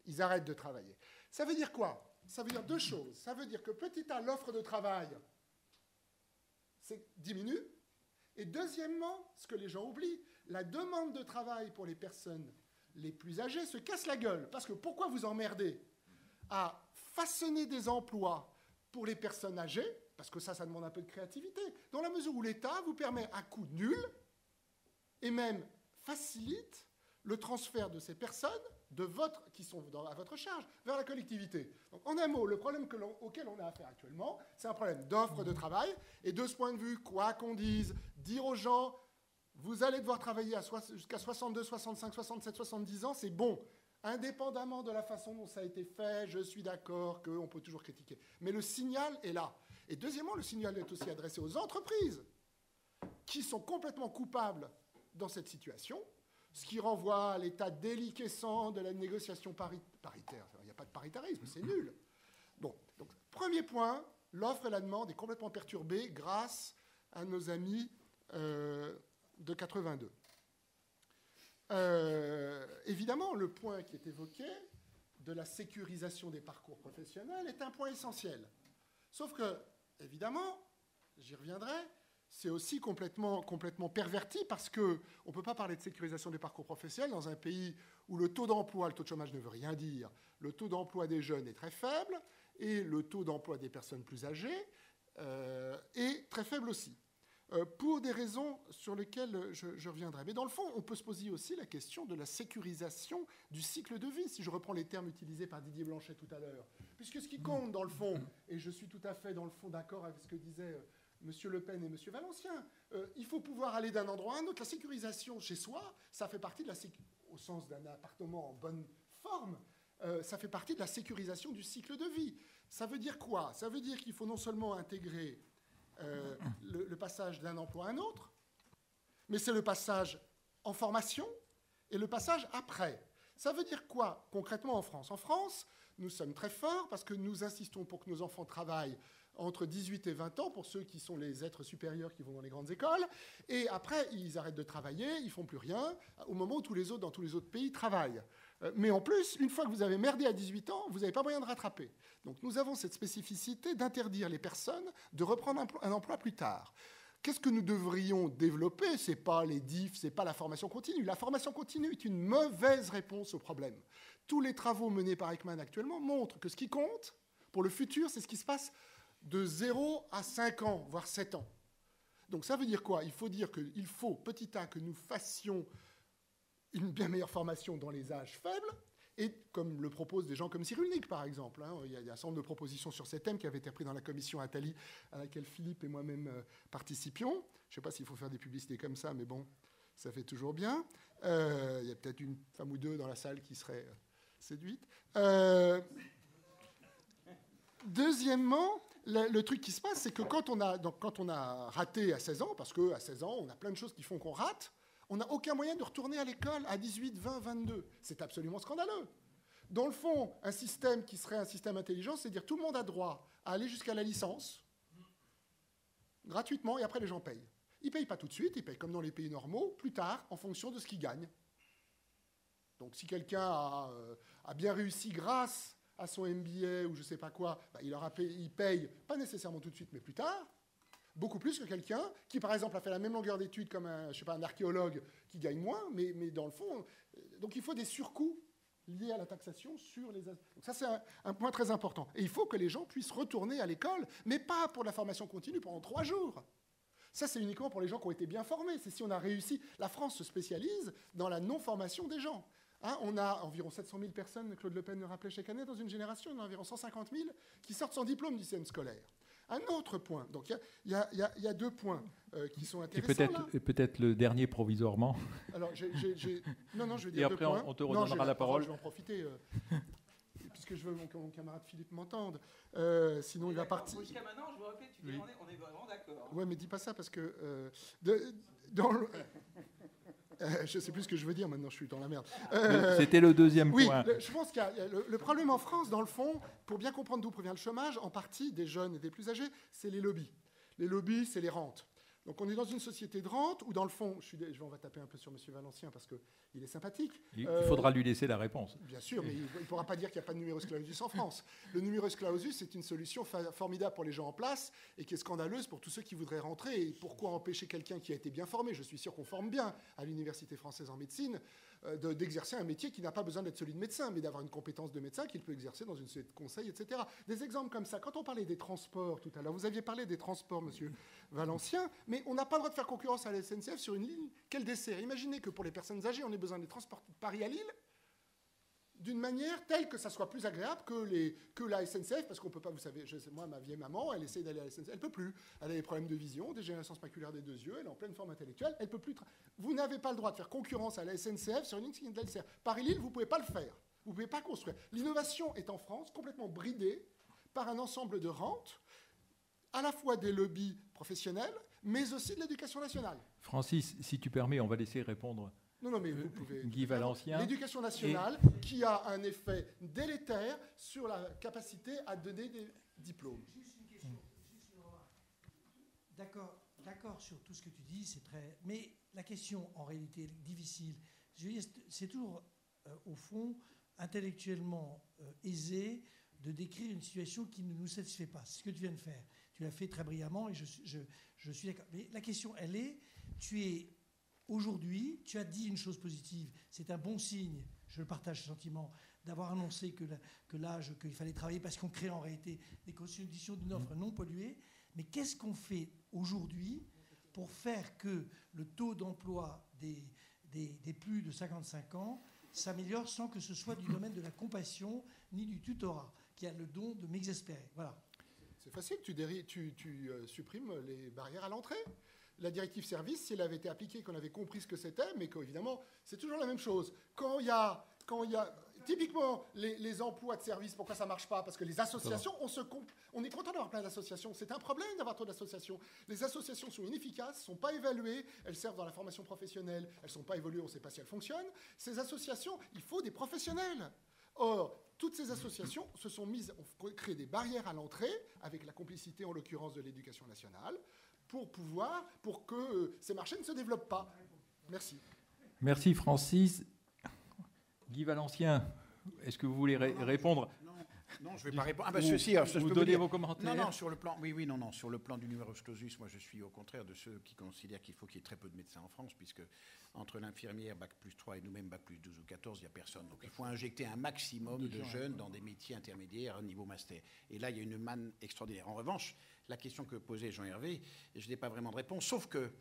Ils arrêtent de travailler. Ça veut dire quoi? Ça veut dire deux choses. Ça veut dire que petit a, l'offre de travail diminue. Et deuxièmement, ce que les gens oublient, la demande de travail pour les personnes les plus âgées se casse la gueule. Parce que pourquoi vous emmerdez à façonner des emplois pour les personnes âgées? Parce que ça demande un peu de créativité. Dans la mesure où l'État vous permet à coût nul et même facilite le transfert de ces personnes qui sont à votre charge vers la collectivité. Donc, en un mot, le problème auquel on a affaire actuellement, c'est un problème d'offre de travail. Et de ce point de vue, quoi qu'on dise, dire aux gens, vous allez devoir travailler jusqu'à 62, 65, 67, 70 ans, c'est bon. Indépendamment de la façon dont ça a été fait, je suis d'accord qu'on peut toujours critiquer. Mais le signal est là. Et deuxièmement, le signal est aussi adressé aux entreprises qui sont complètement coupables dans cette situation, ce qui renvoie à l'état déliquescent de la négociation paritaire. Il n'y a pas de paritarisme, c'est nul. Bon, donc, premier point, l'offre et la demande est complètement perturbée grâce à nos amis de 82. Évidemment, le point qui est évoqué de la sécurisation des parcours professionnels est un point essentiel. Sauf que, évidemment, j'y reviendrai, c'est aussi complètement perverti parce qu'on ne peut pas parler de sécurisation des parcours professionnels dans un pays où le taux d'emploi, le taux de chômage ne veut rien dire, le taux d'emploi des jeunes est très faible et le taux d'emploi des personnes plus âgées est très faible aussi. Pour des raisons sur lesquelles je reviendrai. Mais dans le fond, on peut se poser aussi la question de la sécurisation du cycle de vie, si je reprends les termes utilisés par Didier Blanchet tout à l'heure. Puisque ce qui compte dans le fond, et je suis tout à fait dans le fond d'accord avec ce que disaient M. Le Pen et M. Valencien, il faut pouvoir aller d'un endroit à un autre. La sécurisation chez soi, ça fait partie de la au sens d'un appartement en bonne forme, ça fait partie de la sécurisation du cycle de vie. Ça veut dire quoi? Ça veut dire qu'il faut non seulement intégrer le passage d'un emploi à un autre, mais c'est le passage en formation et le passage après. Ça veut dire quoi concrètement en France? En France, nous sommes très forts parce que nous insistons pour que nos enfants travaillent entre 18 et 20 ans, pour ceux qui sont les êtres supérieurs qui vont dans les grandes écoles, et après, ils arrêtent de travailler, ils ne font plus rien, au moment où tous les autres, dans tous les autres pays, travaillent. Mais en plus, une fois que vous avez merdé à 18 ans, vous n'avez pas moyen de rattraper. Donc nous avons cette spécificité d'interdire les personnes de reprendre un emploi plus tard. Qu'est-ce que nous devrions développer? Ce n'est pas les DIF, ce n'est pas la formation continue. La formation continue est une mauvaise réponse au problème. Tous les travaux menés par Ekman actuellement montrent que ce qui compte pour le futur, c'est ce qui se passe de 0 à 5 ans, voire 7 ans. Donc ça veut dire quoi? Il faut dire qu'il faut petit à que nous fassions une bien meilleure formation dans les âges faibles, et comme le proposent des gens comme Cyrulnik, par exemple. Il y a un certain nombre de propositions sur ces thèmes qui avaient été prises dans la commission Attali, à laquelle Philippe et moi-même participions. Je ne sais pas s'il faut faire des publicités comme ça, mais bon, ça fait toujours bien. Il y a peut-être une femme ou deux dans la salle qui serait séduite. Deuxièmement, le truc qui se passe, c'est que quand on a raté à 16 ans, parce qu'à 16 ans, on a plein de choses qui font qu'on rate, on n'a aucun moyen de retourner à l'école à 18, 20, 22. C'est absolument scandaleux. Dans le fond, un système qui serait un système intelligent, c'est dire tout le monde a droit à aller jusqu'à la licence, gratuitement, et après les gens payent. Ils ne payent pas tout de suite, ils payent comme dans les pays normaux, plus tard, en fonction de ce qu'ils gagnent. Donc si quelqu'un a bien réussi grâce à son MBA ou je ne sais pas quoi, il paye, pas nécessairement tout de suite, mais plus tard, beaucoup plus que quelqu'un qui, par exemple, a fait la même longueur d'études comme un archéologue qui gagne moins, mais dans le fond... Donc il faut des surcoûts liés à la taxation sur les... Donc ça, c'est un point très important. Et il faut que les gens puissent retourner à l'école, mais pas pour la formation continue pendant 3 jours. Ça, c'est uniquement pour les gens qui ont été bien formés. C'est si on a réussi... La France se spécialise dans la non-formation des gens. On a environ 700 000 personnes, Claude Le Pen le rappelait chaque année, dans une génération, on a environ 150 000 qui sortent sans diplôme du système scolaire. Un autre point, donc il y a 2 points qui sont intéressants. Et peut-être le dernier provisoirement. Alors, non, je vais dire et après, 2 points. On te redonnera la parole. Je vais en profiter, puisque je veux que mon camarade Philippe m'entende. Sinon, il va partir. Jusqu'à maintenant, je vous rappelle, tu dis, on est vraiment d'accord. Ouais, mais dis pas ça, parce que... je ne sais plus ce que je veux dire, maintenant je suis dans la merde. C'était le deuxième point. Oui, je pense qu'il y a le problème en France, dans le fond, pour bien comprendre d'où provient le chômage, en partie des jeunes et des plus âgés, c'est les lobbies. Les lobbies, c'est les rentes. Donc on est dans une société de rente où, dans le fond, on va taper un peu sur M. Valencien parce qu'il est sympathique. Il faudra lui laisser la réponse. Bien sûr, mais il ne pourra pas dire qu'il n'y a pas de numerus clausus en France. Le numerus clausus, c'est une solution formidable pour les gens en place et qui est scandaleuse pour tous ceux qui voudraient rentrer. Et pourquoi empêcher quelqu'un qui a été bien formé? Je suis sûr qu'on forme bien à l'Université française en médecine, d'exercer un métier qui n'a pas besoin d'être celui de médecin, mais d'avoir une compétence de médecin qu'il peut exercer dans une société de conseil, etc. Des exemples comme ça. Quand on parlait des transports tout à l'heure, vous aviez parlé des transports, monsieur Valencien, mais on n'a pas le droit de faire concurrence à la SNCF sur une ligne qu'elle dessert. Imaginez que pour les personnes âgées, on ait besoin des transports de Paris à Lille d'une manière telle que ça soit plus agréable que la SNCF, parce qu'on peut pas, vous savez, moi, ma vieille maman, elle essaie d'aller à la SNCF, elle peut plus. Elle a des problèmes de vision, dégénérescence maculaire des 2 yeux, elle est en pleine forme intellectuelle, elle peut plus. Vous n'avez pas le droit de faire concurrence à la SNCF sur une ligne qui la dessert. Paris-Lille, vous pouvez pas le faire. Vous pouvez pas construire. L'innovation est en France complètement bridée par un ensemble de rentes, à la fois des lobbies professionnels, mais aussi de l'éducation nationale. Francis, si tu permets, on va laisser répondre Non, mais vous pouvez... Guy Valencien. L'éducation nationale qui a un effet délétère sur la capacité à donner des diplômes. Juste une question, juste une remarque. D'accord sur tout ce que tu dis, c'est très... Mais la question, en réalité, difficile, je veux dire, c'est toujours, au fond, intellectuellement aisé de décrire une situation qui ne nous satisfait pas. C'est ce que tu viens de faire. Tu l'as fait très brillamment et je suis d'accord. Mais la question, elle est, aujourd'hui, tu as dit une chose positive. C'est un bon signe, je partage ce sentiment, d'avoir annoncé que l'âge, qu'il fallait travailler parce qu'on crée en réalité des conditions d'une offre non polluée. Mais qu'est-ce qu'on fait aujourd'hui pour faire que le taux d'emploi des plus de 55 ans s'améliore sans que ce soit du domaine de la compassion ni du tutorat, qui a le don de m'exaspérer. Voilà. C'est facile, tu supprimes les barrières à l'entrée. La directive service, si elle avait été appliquée, qu'on avait compris ce que c'était, mais qu'évidemment, c'est toujours la même chose. Quand il y a typiquement les emplois de service, pourquoi ça ne marche pas? Parce que les associations, on est content d'avoir plein d'associations. C'est un problème d'avoir trop d'associations. Les associations sont inefficaces, ne sont pas évaluées, elles servent dans la formation professionnelle, elles ne sont pas évoluées, on ne sait pas si elles fonctionnent. Ces associations, il faut des professionnels. Or, toutes ces associations se sont mises, ont créé des barrières à l'entrée, avec la complicité en l'occurrence de l'Éducation nationale, pour que ces marchés ne se développent pas. Merci. Merci Francis. Guy Valencien, est-ce que vous voulez répondre? Non, je ne vais pas répondre. Ah ben ceci, vous donnez vos commentaires. Non, sur le plan, sur le plan du numerus clausus, moi je suis au contraire de ceux qui considèrent qu'il faut qu'il y ait très peu de médecins en France, puisque entre l'infirmière bac plus 3 et nous-mêmes bac plus 12 ou 14, il n'y a personne. Donc il faut injecter un maximum de jeunes dans des métiers intermédiaires au niveau master. Et là, il y a une manne extraordinaire. En revanche, la question que posait Jean-Hervé, je n'ai pas vraiment de réponse, sauf que,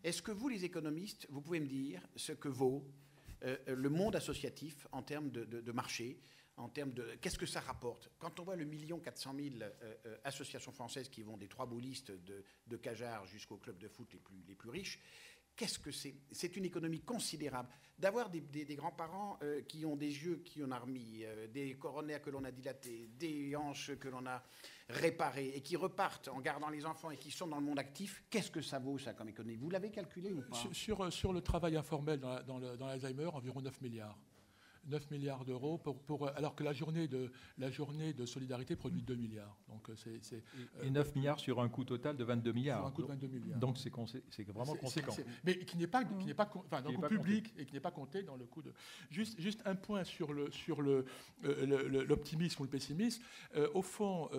est-ce que vous, les économistes, vous pouvez me dire ce que vaut le monde associatif en termes de marché, en termes de... Qu'est-ce que ça rapporte? Quand on voit le 1 400 000 associations françaises qui vont des 3 boulistes de Cajar jusqu'au club de foot les plus riches, qu'est-ce que c'est? C'est une économie considérable. D'avoir des grands-parents qui ont des yeux qui on a remis, des coronaires que l'on a dilatés, des hanches que l'on a réparées et qui repartent en gardant les enfants et qui sont dans le monde actif, qu'est-ce que ça vaut, ça, comme économie? Vous l'avez calculé ou pas? Sur le travail informel dans l'Alzheimer, environ 9 milliards. 9 milliards d'euros, alors que la journée de solidarité produit 2 milliards. Donc et 9 milliards sur un coût total de 22 milliards. Sur un coût de 22 milliards. Donc c'est vraiment conséquent. Mais qui n'est pas, dans le coût public et qui n'est pas compté dans le coût de... Juste un point sur l'optimisme ou le pessimisme. Au fond,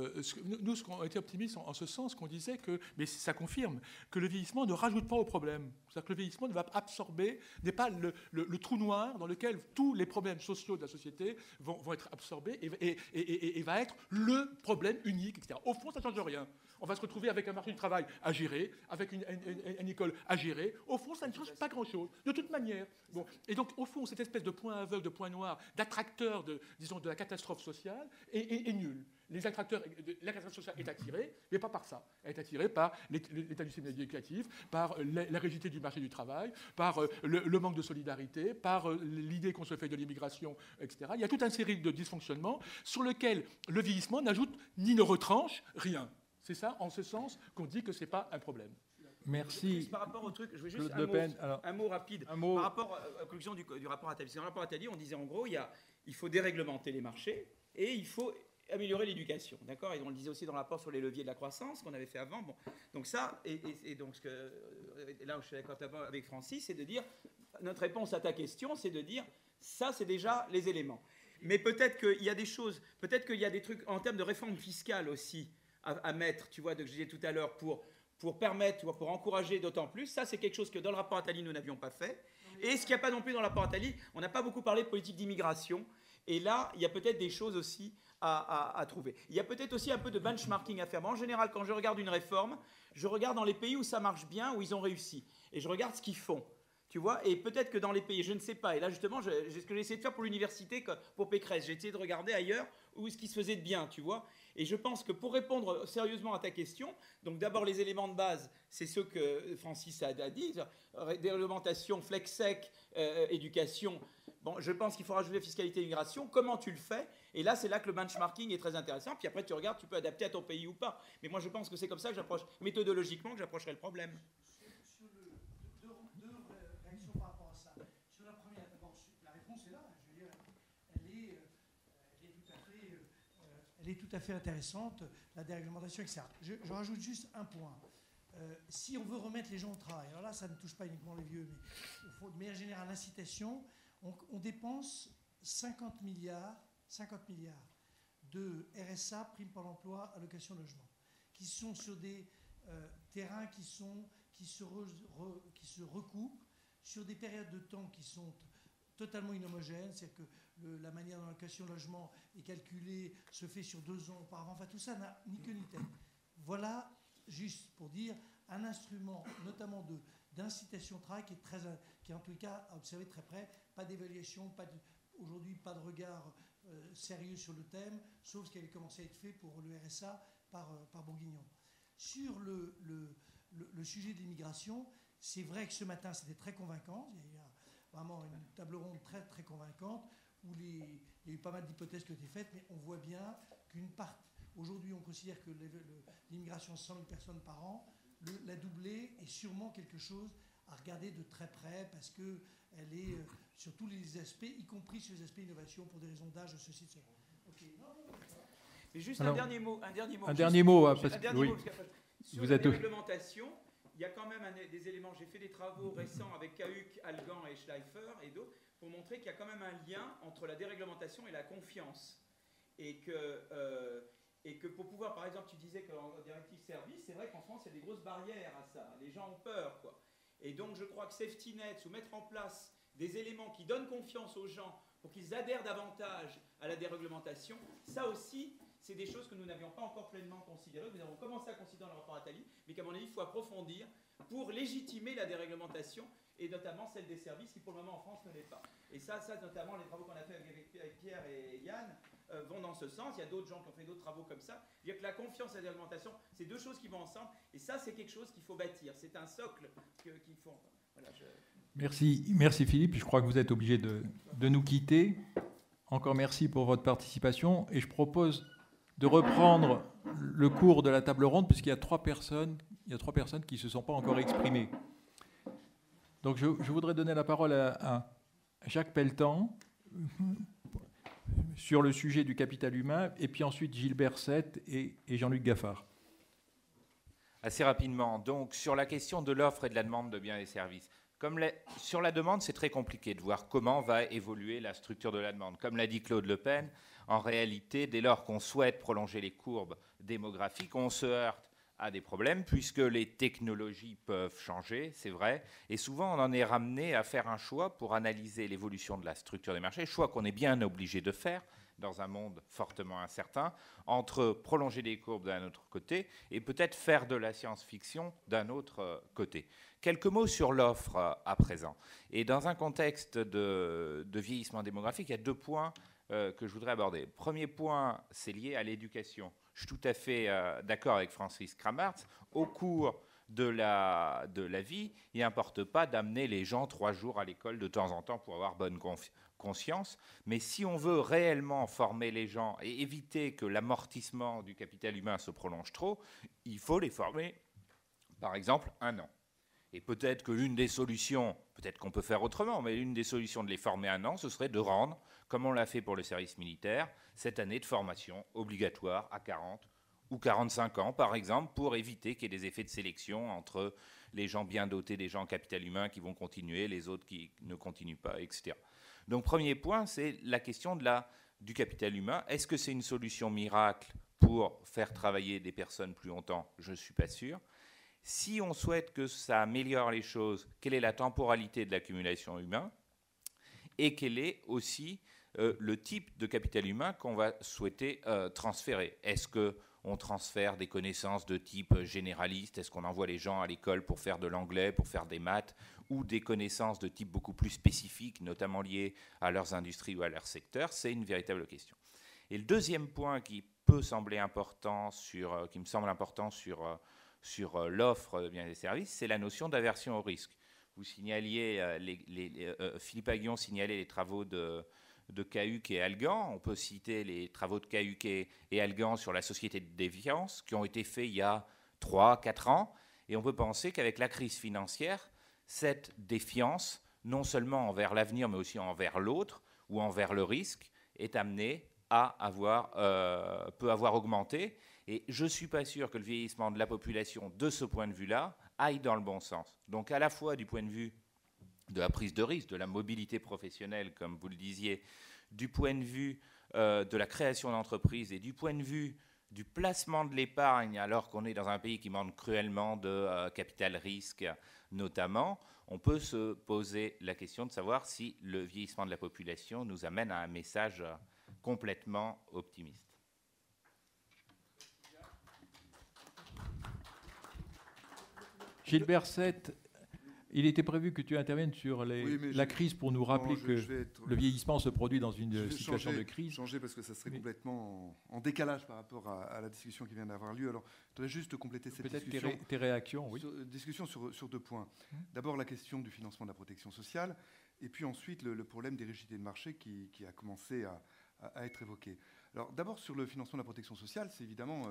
nous, on était optimistes en ce sens qu'on disait que, mais ça confirme, que le vieillissement ne rajoute pas au problème. C'est-à-dire que le vieillissement ne va pas absorber, n'est pas le trou noir dans lequel tous les problèmes sociaux de la société vont être absorbés et va être le problème unique, etc. Au fond, ça ne change rien. On va se retrouver avec un marché du travail à gérer, avec une école à gérer. Au fond, ça ne change pas grand-chose, de toute manière. Bon. Et donc, au fond, cette espèce de point aveugle, de point noir, d'attracteur de la catastrophe sociale est nul. La catastrophe sociale est attirée, mais pas par ça. Elle est attirée par l'état du système éducatif, par la rigidité du marché du travail, par le manque de solidarité, par l'idée qu'on se fait de l'immigration, etc. Il y a toute une série de dysfonctionnements sur lesquels le vieillissement n'ajoute ni ne retranche rien. C'est ça, en ce sens, qu'on dit que ce n'est pas un problème. Merci. Par rapport au truc, je veux juste un mot rapide. Par rapport à la conclusion du rapport Attali. Dans le rapport Attali, on disait en gros, il faut déréglementer les marchés et il faut améliorer l'éducation, d'accord? Et on le disait aussi dans le rapport sur les leviers de la croissance qu'on avait fait avant. Bon, donc ça, et donc là où je suis d'accord avec Francis, c'est de dire, notre réponse à ta question, c'est de dire, ça c'est déjà les éléments. Mais peut-être qu'il y a des choses, peut-être qu'il y a des trucs en termes de réforme fiscale aussi à mettre, tu vois, que je disais tout à l'heure, pour permettre, tu vois, pour encourager d'autant plus. Ça, c'est quelque chose que dans le rapport Attali, nous n'avions pas fait. Et ce qu'il n'y a pas non plus dans le rapport Attali, on n'a pas beaucoup parlé de politique d'immigration. Et là, il y a peut-être des choses aussi à trouver. Il y a peut-être aussi un peu de benchmarking à faire. Moi, en général, quand je regarde une réforme, je regarde dans les pays où ça marche bien, où ils ont réussi. Et je regarde ce qu'ils font. Tu vois, et peut-être que dans les pays, je ne sais pas, et là justement, ce que j'ai essayé de faire pour l'université, pour Pécresse, j'ai essayé de regarder ailleurs où est-ce qui se faisait de bien, tu vois. Et je pense que pour répondre sérieusement à ta question, donc d'abord les éléments de base, c'est ceux que Francis a dit, déréglementation, flex-sec, éducation. Bon, je pense qu'il faut rajouter fiscalité et immigration. Comment tu le fais? Et là, c'est là que le benchmarking est très intéressant. Puis après, tu regardes, tu peux adapter à ton pays ou pas. Mais moi, je pense que c'est comme ça que j'approche, méthodologiquement, que j'approcherai le problème. Elle est tout à fait intéressante, la déréglementation, etc. Je rajoute juste un point. Si on veut remettre les gens au travail, alors là, ça ne touche pas uniquement les vieux, mais au fond, de manière générale, l'incitation, on dépense 50 milliards de RSA, prime pour l'emploi, allocation logement, qui sont sur des terrains qui se recoupent, sur des périodes de temps qui sont totalement inhomogènes, c'est-à-dire que la manière dont la location logement est calculée se fait sur 2 ans auparavant, enfin tout ça n'a ni queue ni tête. Voilà, juste pour dire, un instrument notamment d'incitation au travail qui est en tout cas à observer très près, pas d'évaluation, aujourd'hui pas de regard sérieux sur le thème, sauf ce qui avait commencé à être fait pour le RSA par Bourguignon. Sur le sujet de l'immigration, c'est vrai que ce matin c'était très convaincant, il y a vraiment une table ronde très très convaincante où il y a eu pas mal d'hypothèses qui ont été faites, mais on voit bien aujourd'hui on considère que l'immigration de 100 000 personnes par an, la doublée est sûrement quelque chose à regarder de très près parce qu'elle est sur tous les aspects, y compris sur les aspects innovation pour des raisons d'âge, de ceci, de cela. Okay. Mais juste alors, un dernier mot. Sur la réglementation, il y a quand même des éléments. J'ai fait des travaux récents avec Cahuc, Algan et Schleifer et d'autres pour montrer qu'il y a quand même un lien entre la déréglementation et la confiance. Et que pour pouvoir, par exemple, tu disais qu'en directive service, c'est vrai qu'en France, il y a des grosses barrières à ça. Les gens ont peur, quoi. Et donc, je crois que safety net, ou mettre en place des éléments qui donnent confiance aux gens pour qu'ils adhèrent davantage à la déréglementation, ça aussi, c'est des choses que nous n'avions pas encore pleinement considérées. Nous avons commencé à considérer dans le rapport Attali, mais qu'à mon avis, il faut approfondir pour légitimer la déréglementation, et notamment celle des services qui, pour le moment, en France, ne l'est pas. Et ça, notamment, les travaux qu'on a fait avec Pierre et Yann vont dans ce sens. Il y a d'autres gens qui ont fait d'autres travaux comme ça. Il y a que la confiance et la déréglementation, c'est deux choses qui vont ensemble. Et ça, c'est quelque chose qu'il faut bâtir. C'est un socle qu'il faut. Voilà, Merci Philippe. Je crois que vous êtes obligé de nous quitter. Encore merci pour votre participation. Et je propose de reprendre le cours de la table ronde, puisqu'il y a 3 personnes qui ne se sont pas encore exprimées. Donc je voudrais donner la parole à Jacques Pelletan sur le sujet du capital humain, et puis ensuite Gilbert Sette et Jean-Luc Gaffard. Assez rapidement, donc sur la question de l'offre et de la demande de biens et services. Sur la demande, c'est très compliqué de voir comment va évoluer la structure de la demande. Comme l'a dit Claude Le Pen, en réalité, dès lors qu'on souhaite prolonger les courbes démographiques, on se heurte à des problèmes puisque les technologies peuvent changer, c'est vrai, et souvent on en est ramené à faire un choix pour analyser l'évolution de la structure des marchés, choix qu'on est bien obligé de faire dans un monde fortement incertain, entre prolonger les courbes d'un autre côté et peut-être faire de la science-fiction d'un autre côté. Quelques mots sur l'offre à présent. Et dans un contexte de vieillissement démographique, il y a 2 points que je voudrais aborder. Premier point, c'est lié à l'éducation. Je suis tout à fait d'accord avec Francis Kramartz. Au cours de la vie, il n'importe pas d'amener les gens 3 jours à l'école de temps en temps pour avoir bonne conscience. Mais si on veut réellement former les gens et éviter que l'amortissement du capital humain se prolonge trop, il faut les former, par exemple, 1 an. Et peut-être que l'une des solutions, peut-être qu'on peut faire autrement, mais l'une des solutions de les former 1 an, ce serait de rendre, comme on l'a fait pour le service militaire, cette année de formation obligatoire à 40 ou 45 ans, par exemple, pour éviter qu'il y ait des effets de sélection entre les gens bien dotés, des gens en capital humain qui vont continuer, les autres qui ne continuent pas, etc. Donc, premier point, c'est la question du capital humain. Est-ce que c'est une solution miracle pour faire travailler des personnes plus longtemps? Je ne suis pas sûr. Si on souhaite que ça améliore les choses, quelle est la temporalité de l'accumulation humaine et quel est aussi le type de capital humain qu'on va souhaiter transférer? Est-ce qu'on transfère des connaissances de type généraliste? Est-ce qu'on envoie les gens à l'école pour faire de l'anglais, pour faire des maths, ou des connaissances de type beaucoup plus spécifique, notamment liées à leurs industries ou à leur secteur? C'est une véritable question. Et le deuxième point qui peut sembler important qui me semble important sur l'offre de biens et services, c'est la notion d'aversion au risque. Vous signaliez, Philippe Aguillon signalait les travaux de Cahuc et Algan. On peut citer les travaux de Cahuc et Algan sur la société de défiance qui ont été faits il y a 3-4 ans. Et on peut penser qu'avec la crise financière, cette défiance, non seulement envers l'avenir, mais aussi envers l'autre ou envers le risque, est amenée à peut avoir augmenté. Et je ne suis pas sûr que le vieillissement de la population, de ce point de vue-là, aille dans le bon sens. Donc à la fois du point de vue de la prise de risque, de la mobilité professionnelle, comme vous le disiez, du point de vue de la création d'entreprises et du point de vue du placement de l'épargne, alors qu'on est dans un pays qui manque cruellement de capital risque notamment, on peut se poser la question de savoir si le vieillissement de la population nous amène à un message complètement optimiste. Gilbert Sette, il était prévu que tu interviennes sur la crise pour nous rappeler que le vieillissement se produit dans une situation de crise. Changer parce que ça serait complètement en décalage par rapport à la discussion qui vient d'avoir lieu. Alors, je voudrais juste compléter cette discussion. Peut-être tes réactions, oui. Discussion sur 2 points. D'abord, la question du financement de la protection sociale, et puis ensuite le problème des rigidités de marché qui a commencé à être évoqué. Alors d'abord sur le financement de la protection sociale, c'est évidemment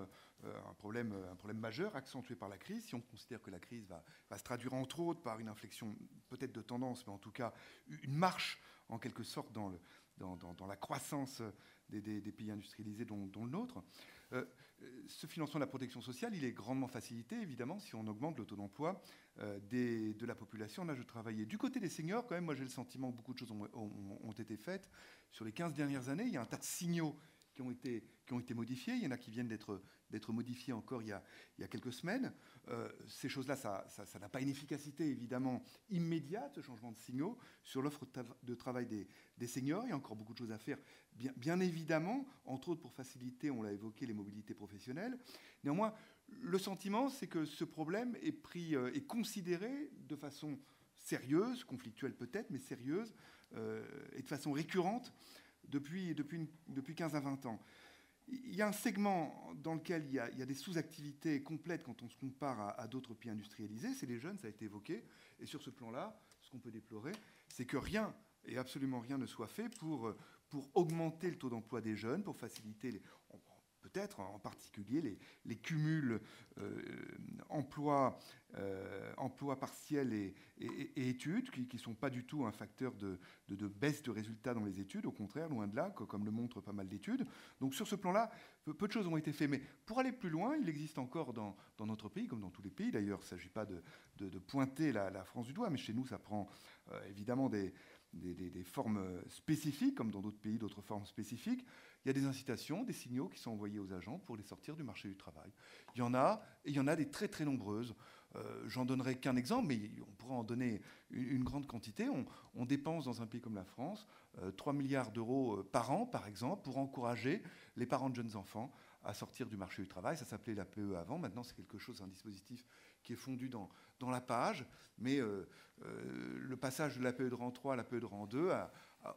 un problème majeur accentué par la crise. Si on considère que la crise va se traduire entre autres par une inflexion peut-être de tendance, mais en tout cas une marche en quelque sorte dans la croissance des pays industrialisés dont le nôtre. Ce financement de la protection sociale, il est grandement facilité évidemment si on augmente le taux d'emploi de la population en âge de travailler. Du côté des seniors, quand même, moi j'ai le sentiment que beaucoup de choses ont été faites. Sur les 15 dernières années, il y a un tas de signaux qui ont été modifiés. Il y en a qui viennent d'être modifiés encore il y a quelques semaines. Ces choses-là, ça n'a pas une efficacité évidemment immédiate, ce changement de signaux, sur l'offre de travail des seniors. Il y a encore beaucoup de choses à faire, bien évidemment, entre autres pour faciliter, on l'a évoqué, les mobilités professionnelles. Néanmoins, le sentiment, c'est que ce problème est considéré de façon sérieuse, conflictuelle peut-être, mais sérieuse, et de façon récurrente, depuis 15 à 20 ans. Il y a un segment dans lequel il y a des sous-activités complètes quand on se compare à d'autres pays industrialisés, c'est les jeunes, ça a été évoqué. Et sur ce plan-là, ce qu'on peut déplorer, c'est que rien, et absolument rien ne soit fait pour augmenter le taux d'emploi des jeunes, pour faciliter peut-être en particulier les cumuls emploi partiel et études, qui ne sont pas du tout un facteur de baisse de résultats dans les études, au contraire, loin de là, comme le montrent pas mal d'études. Donc sur ce plan-là, peu de choses ont été faites. Mais pour aller plus loin, il existe encore dans notre pays, comme dans tous les pays d'ailleurs, il ne s'agit pas de pointer la France du doigt, mais chez nous, ça prend évidemment des formes spécifiques, comme dans d'autres pays, d'autres formes spécifiques. Il y a des incitations, des signaux qui sont envoyés aux agents pour les sortir du marché du travail. Il y en a des très très nombreuses. J'en donnerai qu'un exemple, mais on pourra en donner une grande quantité. On dépense dans un pays comme la France 3 milliards d'euros par an, par exemple, pour encourager les parents de jeunes enfants à sortir du marché du travail. Ça s'appelait l'APE avant. Maintenant, c'est quelque chose, un dispositif qui est fondu dans la page. Mais le passage de l'APE de rang 3 à l'APE de rang 2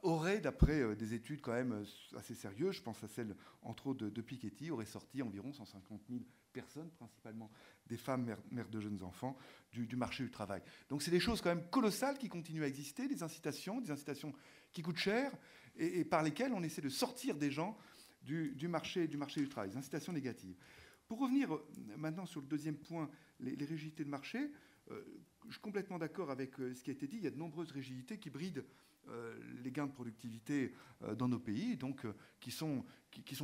aurait, d'après des études quand même assez sérieuses, je pense à celle, entre autres, de Piketty, aurait sorti environ 150 000 personnes, principalement des femmes mères de jeunes enfants, du marché du travail. Donc c'est des choses quand même colossales qui continuent à exister, des incitations qui coûtent cher et par lesquelles on essaie de sortir des gens du marché du travail, des incitations négatives. Pour revenir maintenant sur le deuxième point, les rigidités de marché, je suis complètement d'accord avec ce qui a été dit. Il y a de nombreuses rigidités qui brident les gains de productivité dans nos pays, donc qui sont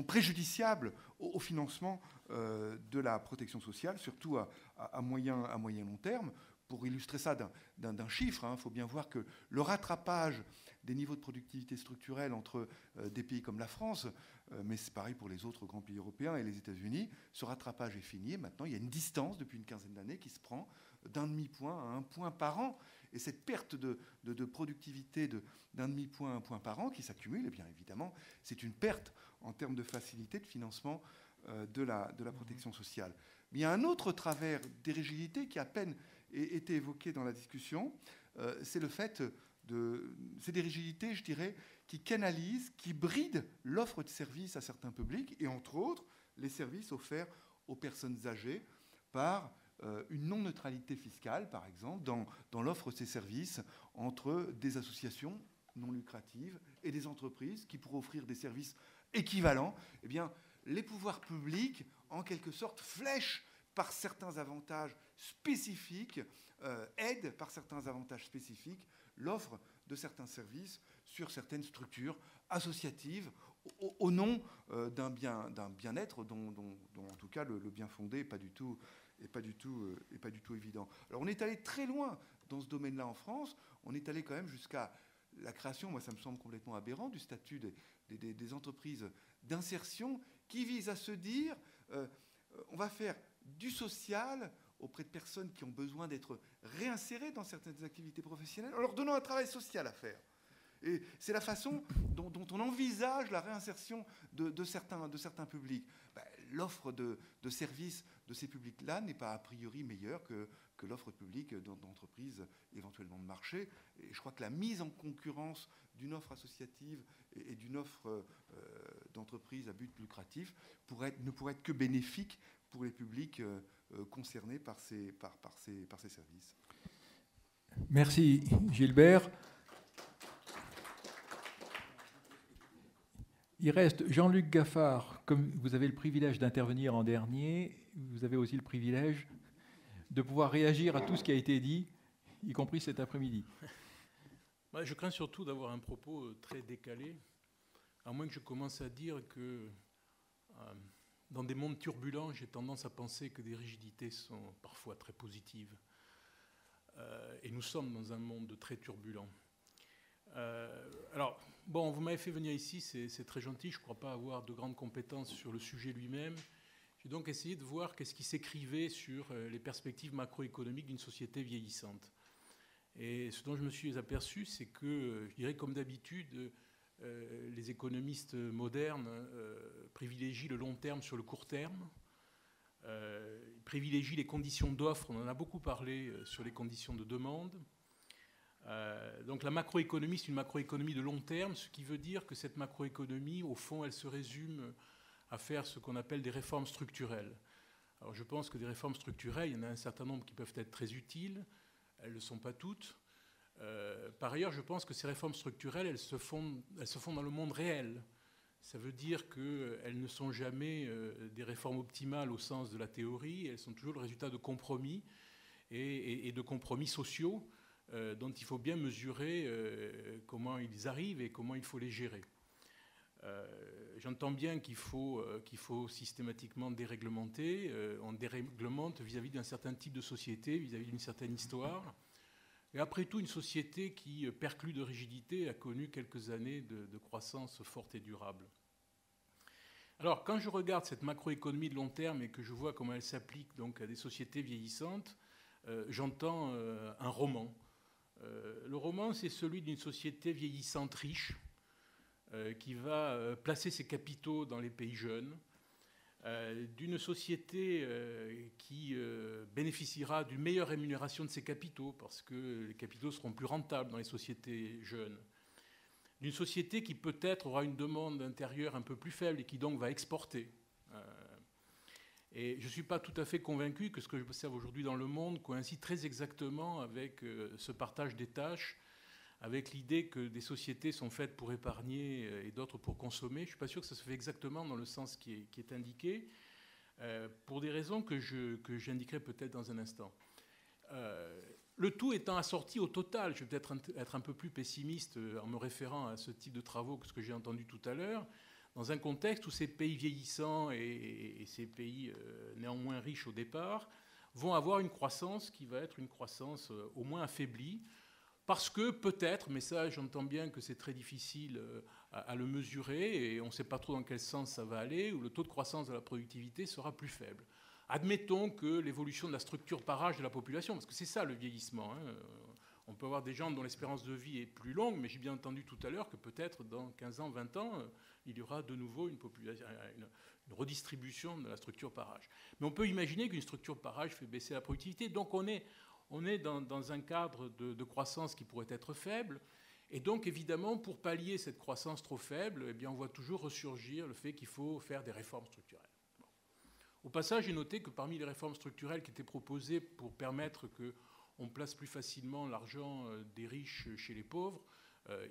préjudiciables au financement de la protection sociale, surtout à moyen long terme. Pour illustrer ça d'un chiffre, il faut bien voir que le rattrapage des niveaux de productivité structurelle entre des pays comme la France, mais c'est pareil pour les autres grands pays européens et les États-Unis, ce rattrapage est fini. Maintenant, il y a une distance depuis une quinzaine d'années qui se prend d'un demi-point à 1 point par an. Et cette perte de productivité d'un demi-point à 1 point par an qui s'accumule, eh bien évidemment, c'est une perte en termes de facilité de financement de la protection sociale. Mais il y a un autre travers des rigidités qui a à peine été évoqué dans la discussion, c'est le fait c'est des rigidités, je dirais, qui canalisent, qui brident l'offre de services à certains publics, et entre autres, les services offerts aux personnes âgées par une non-neutralité fiscale, par exemple, dans l'offre de ces services entre des associations non lucratives et des entreprises qui pourraient offrir des services équivalents. Eh bien, les pouvoirs publics, en quelque sorte, flèchent par certains avantages spécifiques, aident par certains avantages spécifiques l'offre de certains services sur certaines structures associatives au nom d'un bien-être dont en tout cas le bien fondé n'est pas du tout évident. Alors on est allé très loin dans ce domaine-là en France. On est allé quand même jusqu'à la création, moi ça me semble complètement aberrant, du statut des entreprises d'insertion qui vise à se dire on va faire du social auprès de personnes qui ont besoin d'être réinsérées dans certaines activités professionnelles, en leur donnant un travail social à faire. Et c'est la façon dont on envisage la réinsertion de certains publics. L'offre de services de ces publics-là n'est pas a priori meilleure que l'offre publique d'entreprises éventuellement de marché. Et je crois que la mise en concurrence d'une offre associative et d'une offre d'entreprise à but lucratif ne pourrait être que bénéfique pour les publics concernés par ces services. Merci Gilbert. Il reste Jean-Luc Gaffard. Comme vous avez le privilège d'intervenir en dernier, vous avez aussi le privilège de pouvoir réagir à tout ce qui a été dit, y compris cet après-midi. Je crains surtout d'avoir un propos très décalé, à moins que je commence à dire que dans des mondes turbulents, j'ai tendance à penser que des rigidités sont parfois très positives. Et nous sommes dans un monde très turbulent. Alors, bon, vous m'avez fait venir ici, c'est très gentil, je ne crois pas avoir de grandes compétences sur le sujet lui-même. J'ai donc essayé de voir qu'est-ce qui s'écrivait sur les perspectives macroéconomiques d'une société vieillissante. Et ce dont je me suis aperçu, c'est que, je dirais comme d'habitude, les économistes modernes privilégient le long terme sur le court terme, privilégient les conditions d'offre, on en a beaucoup parlé sur les conditions de demande. Donc la macroéconomie, c'est une macroéconomie de long terme, ce qui veut dire que cette macroéconomie, au fond, elle se résume à faire ce qu'on appelle des réformes structurelles. Alors je pense que des réformes structurelles, il y en a un certain nombre qui peuvent être très utiles, elles ne le sont pas toutes. Par ailleurs, je pense que ces réformes structurelles, elles se font dans le monde réel. Ça veut dire qu'elles ne sont jamais des réformes optimales au sens de la théorie, elles sont toujours le résultat de compromis et de compromis sociaux dont il faut bien mesurer comment ils arrivent et comment il faut les gérer. J'entends bien qu'il faut systématiquement déréglementer. On déréglemente vis-à-vis d'un certain type de société, vis-à-vis d'une certaine histoire. Et après tout, une société qui perclue de rigidité a connu quelques années de croissance forte et durable. Alors, quand je regarde cette macroéconomie de long terme et que je vois comment elle s'applique donc à des sociétés vieillissantes, j'entends un roman. Le roman, c'est celui d'une société vieillissante riche qui va placer ses capitaux dans les pays jeunes, d'une société qui bénéficiera d'une meilleure rémunération de ses capitaux parce que les capitaux seront plus rentables dans les sociétés jeunes, d'une société qui peut-être aura une demande intérieure un peu plus faible et qui donc va exporter. Et je ne suis pas tout à fait convaincu que ce que j'observe aujourd'hui dans le monde coïncide très exactement avec ce partage des tâches, avec l'idée que des sociétés sont faites pour épargner et d'autres pour consommer. Je ne suis pas sûr que ça se fait exactement dans le sens qui est indiqué, pour des raisons que j'indiquerai peut-être dans un instant. Le tout étant assorti au total, je vais peut-être être un peu plus pessimiste en me référant à ce type de travaux que ce que j'ai entendu tout à l'heure, dans un contexte où ces pays vieillissants et ces pays néanmoins riches au départ vont avoir une croissance qui va être une croissance au moins affaiblie, parce que peut-être, mais ça j'entends bien que c'est très difficile à le mesurer et on ne sait pas trop dans quel sens ça va aller, où le taux de croissance de la productivité sera plus faible. Admettons que l'évolution de la structure par âge de la population, parce que c'est ça le vieillissement, hein. On peut avoir des gens dont l'espérance de vie est plus longue, mais j'ai bien entendu tout à l'heure que peut-être dans 15 ans, 20 ans, il y aura de nouveau une redistribution de la structure par âge. Mais on peut imaginer qu'une structure par âge fait baisser la productivité. Donc on est dans un cadre de croissance qui pourrait être faible. Et donc évidemment, pour pallier cette croissance trop faible, eh bien, on voit toujours ressurgir le fait qu'il faut faire des réformes structurelles. Bon. Au passage, j'ai noté que parmi les réformes structurelles qui étaient proposées pour permettre qu'on place plus facilement l'argent des riches chez les pauvres,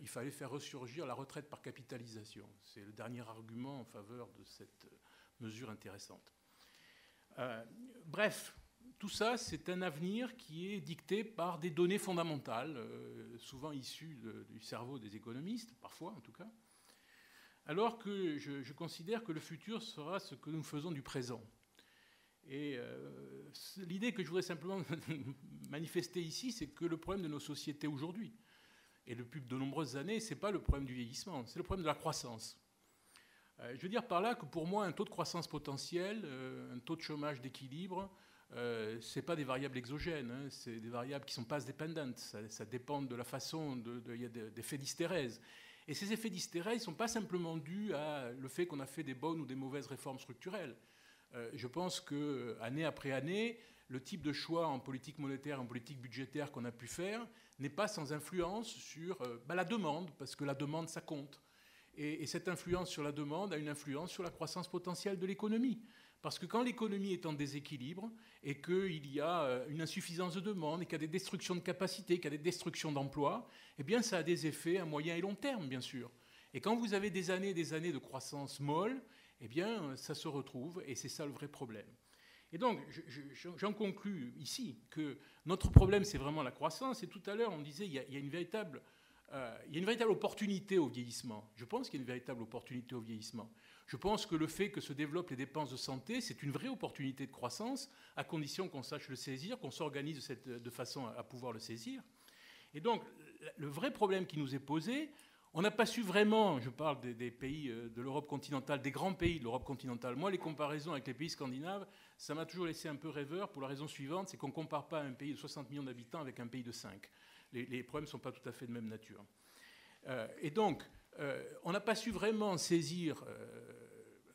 il fallait faire ressurgir la retraite par capitalisation. C'est le dernier argument en faveur de cette mesure intéressante. Bref, tout ça, c'est un avenir qui est dicté par des données fondamentales, souvent issues du cerveau des économistes, parfois en tout cas, alors que je considère que le futur sera ce que nous faisons du présent. Et l'idée que je voudrais simplement manifester ici, c'est que le problème de nos sociétés aujourd'hui, et depuis de nombreuses années, ce n'est pas le problème du vieillissement, c'est le problème de la croissance. Je veux dire par là que pour moi, un taux de croissance potentiel, un taux de chômage d'équilibre, ce n'est pas des variables exogènes, hein, c'est des variables qui ne sont pas dépendants. Ça dépend de la façon, il y a des effets d'hystérèse. Et ces effets d'hystérèse ne sont pas simplement dus à le fait qu'on a fait des bonnes ou des mauvaises réformes structurelles. Je pense qu'année après année, le type de choix en politique monétaire, en politique budgétaire qu'on a pu faire n'est pas sans influence sur la demande, parce que la demande, ça compte. Et cette influence sur la demande a une influence sur la croissance potentielle de l'économie. Parce que quand l'économie est en déséquilibre et qu'il y a une insuffisance de demande et qu'il y a des destructions de capacités, qu'il y a des destructions d'emplois, eh bien ça a des effets à moyen et long terme, bien sûr. Et quand vous avez des années de croissance molle, eh bien ça se retrouve et c'est ça le vrai problème. Et donc, j'en conclus ici que notre problème, c'est vraiment la croissance. Et tout à l'heure, on disait qu'il y a une véritable opportunité au vieillissement. Je pense qu'il y a une véritable opportunité au vieillissement. Je pense que le fait que se développent les dépenses de santé, c'est une vraie opportunité de croissance, à condition qu'on sache le saisir, qu'on s'organise de façon à pouvoir le saisir. Et donc, le vrai problème qui nous est posé, on n'a pas su vraiment, je parle des pays de l'Europe continentale, des grands pays de l'Europe continentale. Moi, les comparaisons avec les pays scandinaves, ça m'a toujours laissé un peu rêveur pour la raison suivante, c'est qu'on ne compare pas un pays de 60 millions d'habitants avec un pays de 5. Les problèmes ne sont pas tout à fait de même nature. Et donc, on n'a pas su vraiment saisir,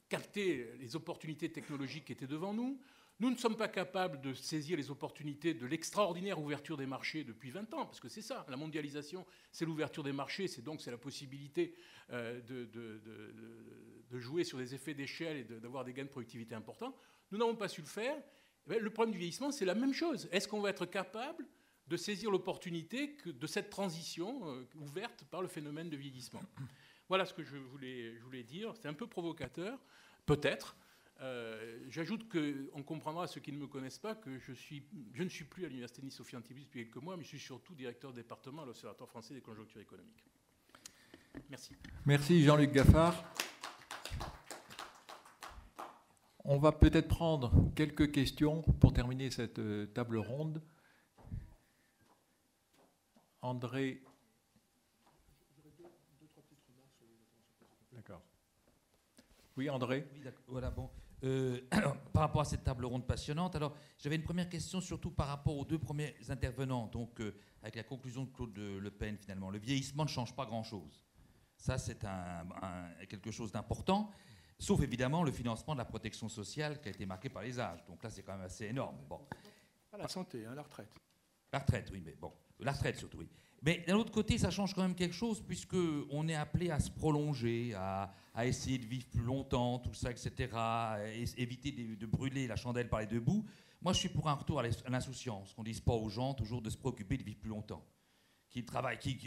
capter les opportunités technologiques qui étaient devant nous. Nous ne sommes pas capables de saisir les opportunités de l'extraordinaire ouverture des marchés depuis 20 ans, parce que c'est ça, la mondialisation, c'est l'ouverture des marchés, c'est la possibilité de jouer sur des effets d'échelle et d'avoir des gains de productivité importants. Nous n'avons pas su le faire. Le problème du vieillissement, c'est la même chose. Est-ce qu'on va être capable de saisir l'opportunité de cette transition ouverte par le phénomène de vieillissement? Voilà ce que je voulais dire. C'est un peu provocateur, peut-être. J'ajoute qu'on comprendra à ceux qui ne me connaissent pas que je ne suis plus à l'Université Nice-Sophie Antipolis depuis quelques mois, mais je suis surtout directeur de département à l'Observatoire français des conjonctures économiques. Merci. Merci Jean-Luc Gaffard. On va peut-être prendre quelques questions pour terminer cette table ronde. André. D'accord. Oui, André. Oui, voilà, bon. Alors, par rapport à cette table ronde passionnante, alors j'avais une première question surtout par rapport aux deux premiers intervenants, donc avec la conclusion de Claude Le Pen finalement. Le vieillissement ne change pas grand-chose. Ça, c'est quelque chose d'important, sauf évidemment le financement de la protection sociale qui a été marqué par les âges. Donc là, c'est quand même assez énorme. Bon. Pas la santé, hein, la retraite. La retraite, oui, mais bon. La retraite surtout, oui. Mais d'un autre côté, ça change quand même quelque chose, puisqu'on est appelé à se prolonger, à essayer de vivre plus longtemps, tout ça, etc., éviter de brûler la chandelle par les deux bouts. Moi, je suis pour un retour à l'insouciance, qu'on ne dise pas aux gens toujours de se préoccuper de vivre plus longtemps, qui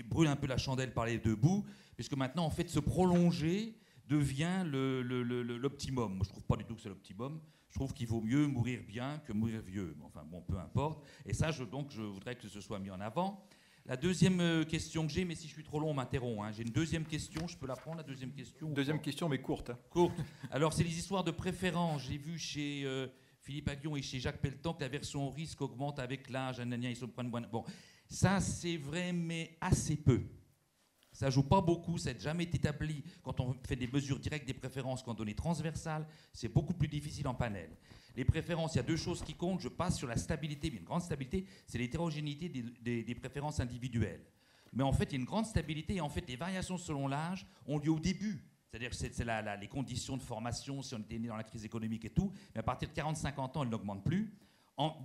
brûlent un peu la chandelle par les deux bouts, puisque maintenant, en fait, se prolonger devient l'optimum. Moi, je ne trouve pas du tout que c'est l'optimum. Je trouve qu'il vaut mieux mourir bien que mourir vieux. Enfin, bon, peu importe. Et ça, je voudrais que ce soit mis en avant. La deuxième question que j'ai, mais si je suis trop long, on m'interrompt. Hein. J'ai une deuxième question, je peux la prendre, la deuxième question? Deuxième question, mais courte. Hein. Courte. Alors, c'est les histoires de préférence. J'ai vu chez Philippe Aguillon et chez Jacques Pelletan que l'aversion au risque augmente avec l'âge. Bon, ça, c'est vrai, mais assez peu. Ça ne joue pas beaucoup, ça n'a jamais été établi quand on fait des mesures directes des préférences, quand on est transversal, c'est beaucoup plus difficile en panel. Les préférences, il y a deux choses qui comptent, je passe sur la stabilité, mais une grande stabilité, c'est l'hétérogénéité des préférences individuelles. Mais en fait, il y a une grande stabilité et en fait, les variations selon l'âge ont lieu au début. C'est-à-dire que c'est les conditions de formation, si on était né dans la crise économique et tout, mais à partir de 40-50 ans, elles n'augmentent plus.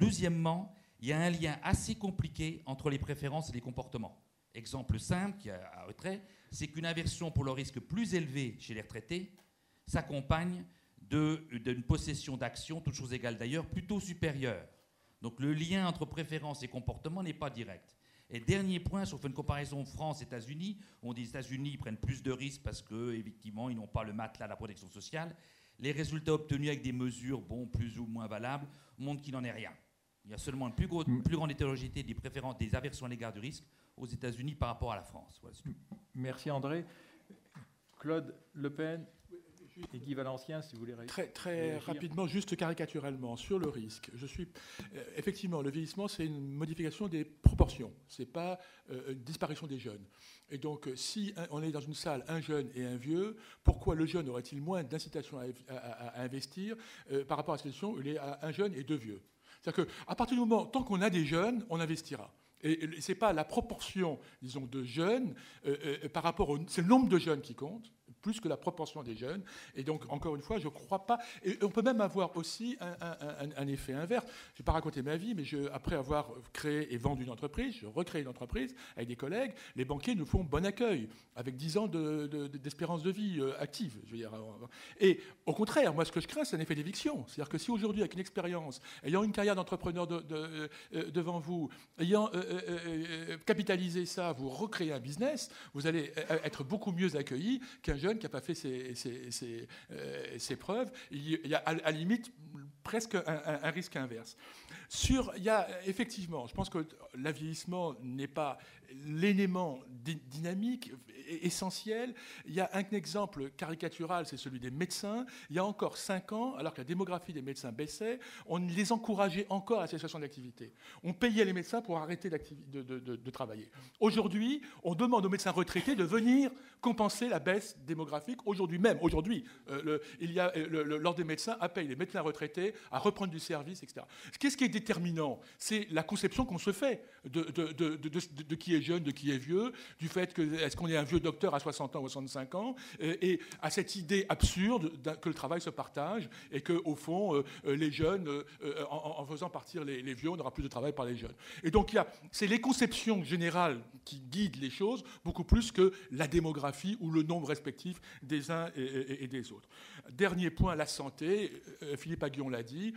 Deuxièmement, il y a un lien assez compliqué entre les préférences et les comportements. Exemple simple, qui est à retrait, c'est qu'une aversion pour le risque plus élevé chez les retraités s'accompagne d'une possession d'actions, toutes choses égales d'ailleurs, plutôt supérieure. Donc le lien entre préférence et comportement n'est pas direct. Et dernier point, si on fait une comparaison France-États-Unis, on dit que les États-Unis prennent plus de risques parce qu'effectivement, ils n'ont pas le matelas de la protection sociale. Les résultats obtenus avec des mesures plus ou moins valables montrent qu'il n'en est rien. Il y a seulement une plus grande hétérogénéité des préférences, des aversions à l'égard du risque aux États-Unis par rapport à la France. Voilà. Merci André. Claude Le Pen. Et Guy Valencien, si vous voulez Très rapidement, juste caricaturellement, sur le risque. Effectivement, le vieillissement, c'est une modification des proportions. Ce n'est pas une disparition des jeunes. Et donc, si on est dans une salle, un jeune et un vieux, pourquoi le jeune aurait-il moins d'incitation à investir par rapport à la situation où il est à un jeune et deux vieux? C'est-à-dire qu'à partir du moment, tant qu'on a des jeunes, on investira. Et ce n'est pas la proportion, disons, de jeunes par rapport au... C'est le nombre de jeunes qui compte, plus que la proportion des jeunes. Et donc, encore une fois, je ne crois pas... Et on peut même avoir aussi un effet inverse. Je ne vais pas raconter ma vie, mais après avoir créé et vendu une entreprise, je recrée une entreprise avec des collègues. Les banquiers nous font bon accueil, avec 10 ans d'espérance de vie active. Je veux dire. Et au contraire, moi, ce que je crains, c'est un effet d'éviction. C'est-à-dire que si aujourd'hui, avec une expérience, ayant une carrière d'entrepreneur devant vous, ayant capitalisé ça, vous recréez un business, vous allez être beaucoup mieux accueilli qu'un jeune qui n'a pas fait ses preuves. Il y a à la limite presque un risque inverse. Il y a effectivement, je pense que l'avieillissement n'est pas l'élément dynamique essentiel. Il y a un exemple caricatural, c'est celui des médecins. Il y a encore 5 ans, alors que la démographie des médecins baissait, on les encourageait encore à la cessation d'activité. On payait les médecins pour arrêter de travailler. Aujourd'hui, on demande aux médecins retraités de venir compenser la baisse démographique. Aujourd'hui, l'Ordre des médecins appelle les médecins retraités à reprendre du service, etc. Qu'est-ce qui est déterminant? C'est la conception qu'on se fait de qui est jeune, de qui est vieux, du fait que est-ce qu'on est un vieux docteur à 60 ans ou 65 ans, et à cette idée absurde que le travail se partage et qu'au fond, les jeunes, en faisant partir les vieux, on n'aura plus de travail par les jeunes. Et donc, c'est les conceptions générales qui guident les choses, beaucoup plus que la démographie ou le nombre respectif des uns et des autres. Dernier point, la santé. Philippe Aghion l'a dit.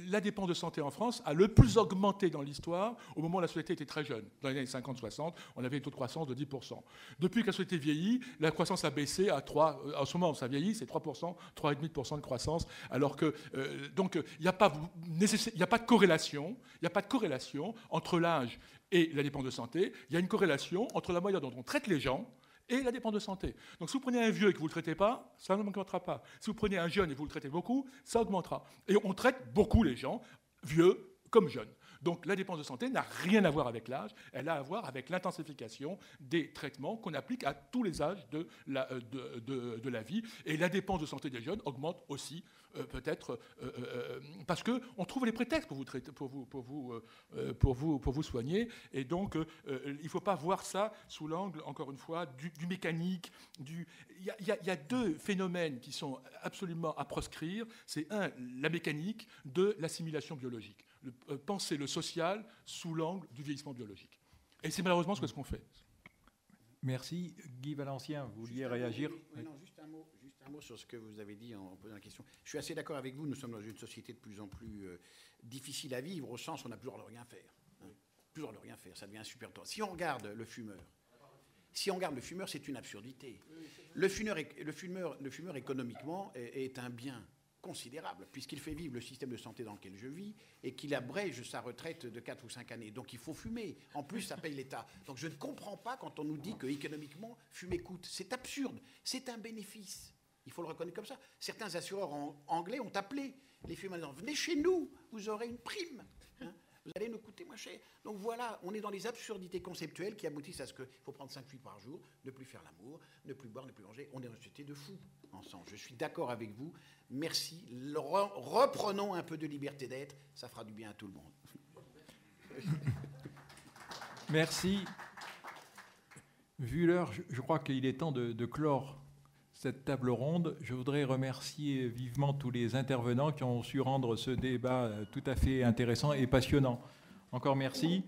La dépense de santé en France a le plus augmenté dans l'histoire au moment où la société était très jeune. Dans les années 50-60, on avait un taux de croissance de 10%. Depuis que la société vieillit, la croissance a baissé à 3%. En ce moment, ça vieillit, c'est 3%, 3,5% de croissance. Alors que, donc, il n'y a pas de corrélation. Il n'y a pas de corrélation entre l'âge et la dépense de santé. Il y a une corrélation entre la manière dont on traite les gens et la dépense de santé. Donc si vous prenez un vieux et que vous ne le traitez pas, ça n'augmentera pas. Si vous prenez un jeune et que vous le traitez beaucoup, ça augmentera. Et on traite beaucoup les gens, vieux comme jeunes. Donc la dépense de santé n'a rien à voir avec l'âge, elle a à voir avec l'intensification des traitements qu'on applique à tous les âges de la vie. Et la dépense de santé des jeunes augmente aussi, peut-être parce qu'on trouve les prétextes pour vous soigner. Et donc il ne faut pas voir ça sous l'angle, encore une fois, du mécanique. Il y a deux phénomènes qui sont absolument à proscrire. C'est la mécanique, l'assimilation biologique. Penser le social sous l'angle du vieillissement biologique. Et c'est malheureusement ce qu'on fait. Merci. Guy Valencien, vous vouliez réagir? Oui, non, juste un mot sur ce que vous avez dit en posant la question. Je suis assez d'accord avec vous, nous sommes dans une société de plus en plus difficile à vivre, au sens où on n'a plus le droit de rien faire. Plus le droit de rien faire, ça devient insupportable. Si on regarde le fumeur, c'est une absurdité. Le fumeur économiquement est un bien considérable, puisqu'il fait vivre le système de santé dans lequel je vis et qu'il abrège sa retraite de 4 ou 5 années. Donc il faut fumer. En plus, ça paye l'État. Donc je ne comprends pas quand on nous dit qu'économiquement, fumer coûte. C'est absurde. C'est un bénéfice. Il faut le reconnaître comme ça. Certains assureurs anglais ont appelé les fumeurs en disant « Venez chez nous, vous aurez une prime. Vous allez nous coûter moins cher. » Donc voilà, on est dans les absurdités conceptuelles qui aboutissent à ce qu'il faut prendre 5 fuites par jour, ne plus faire l'amour, ne plus boire, ne plus manger. On est dans une société de fous ensemble. Je suis d'accord avec vous. Merci. Reprenons un peu de liberté d'être. Ça fera du bien à tout le monde. Merci. Vu l'heure, je crois qu'il est temps de clore cette table ronde. Je voudrais remercier vivement tous les intervenants qui ont su rendre ce débat tout à fait intéressant et passionnant. Encore merci.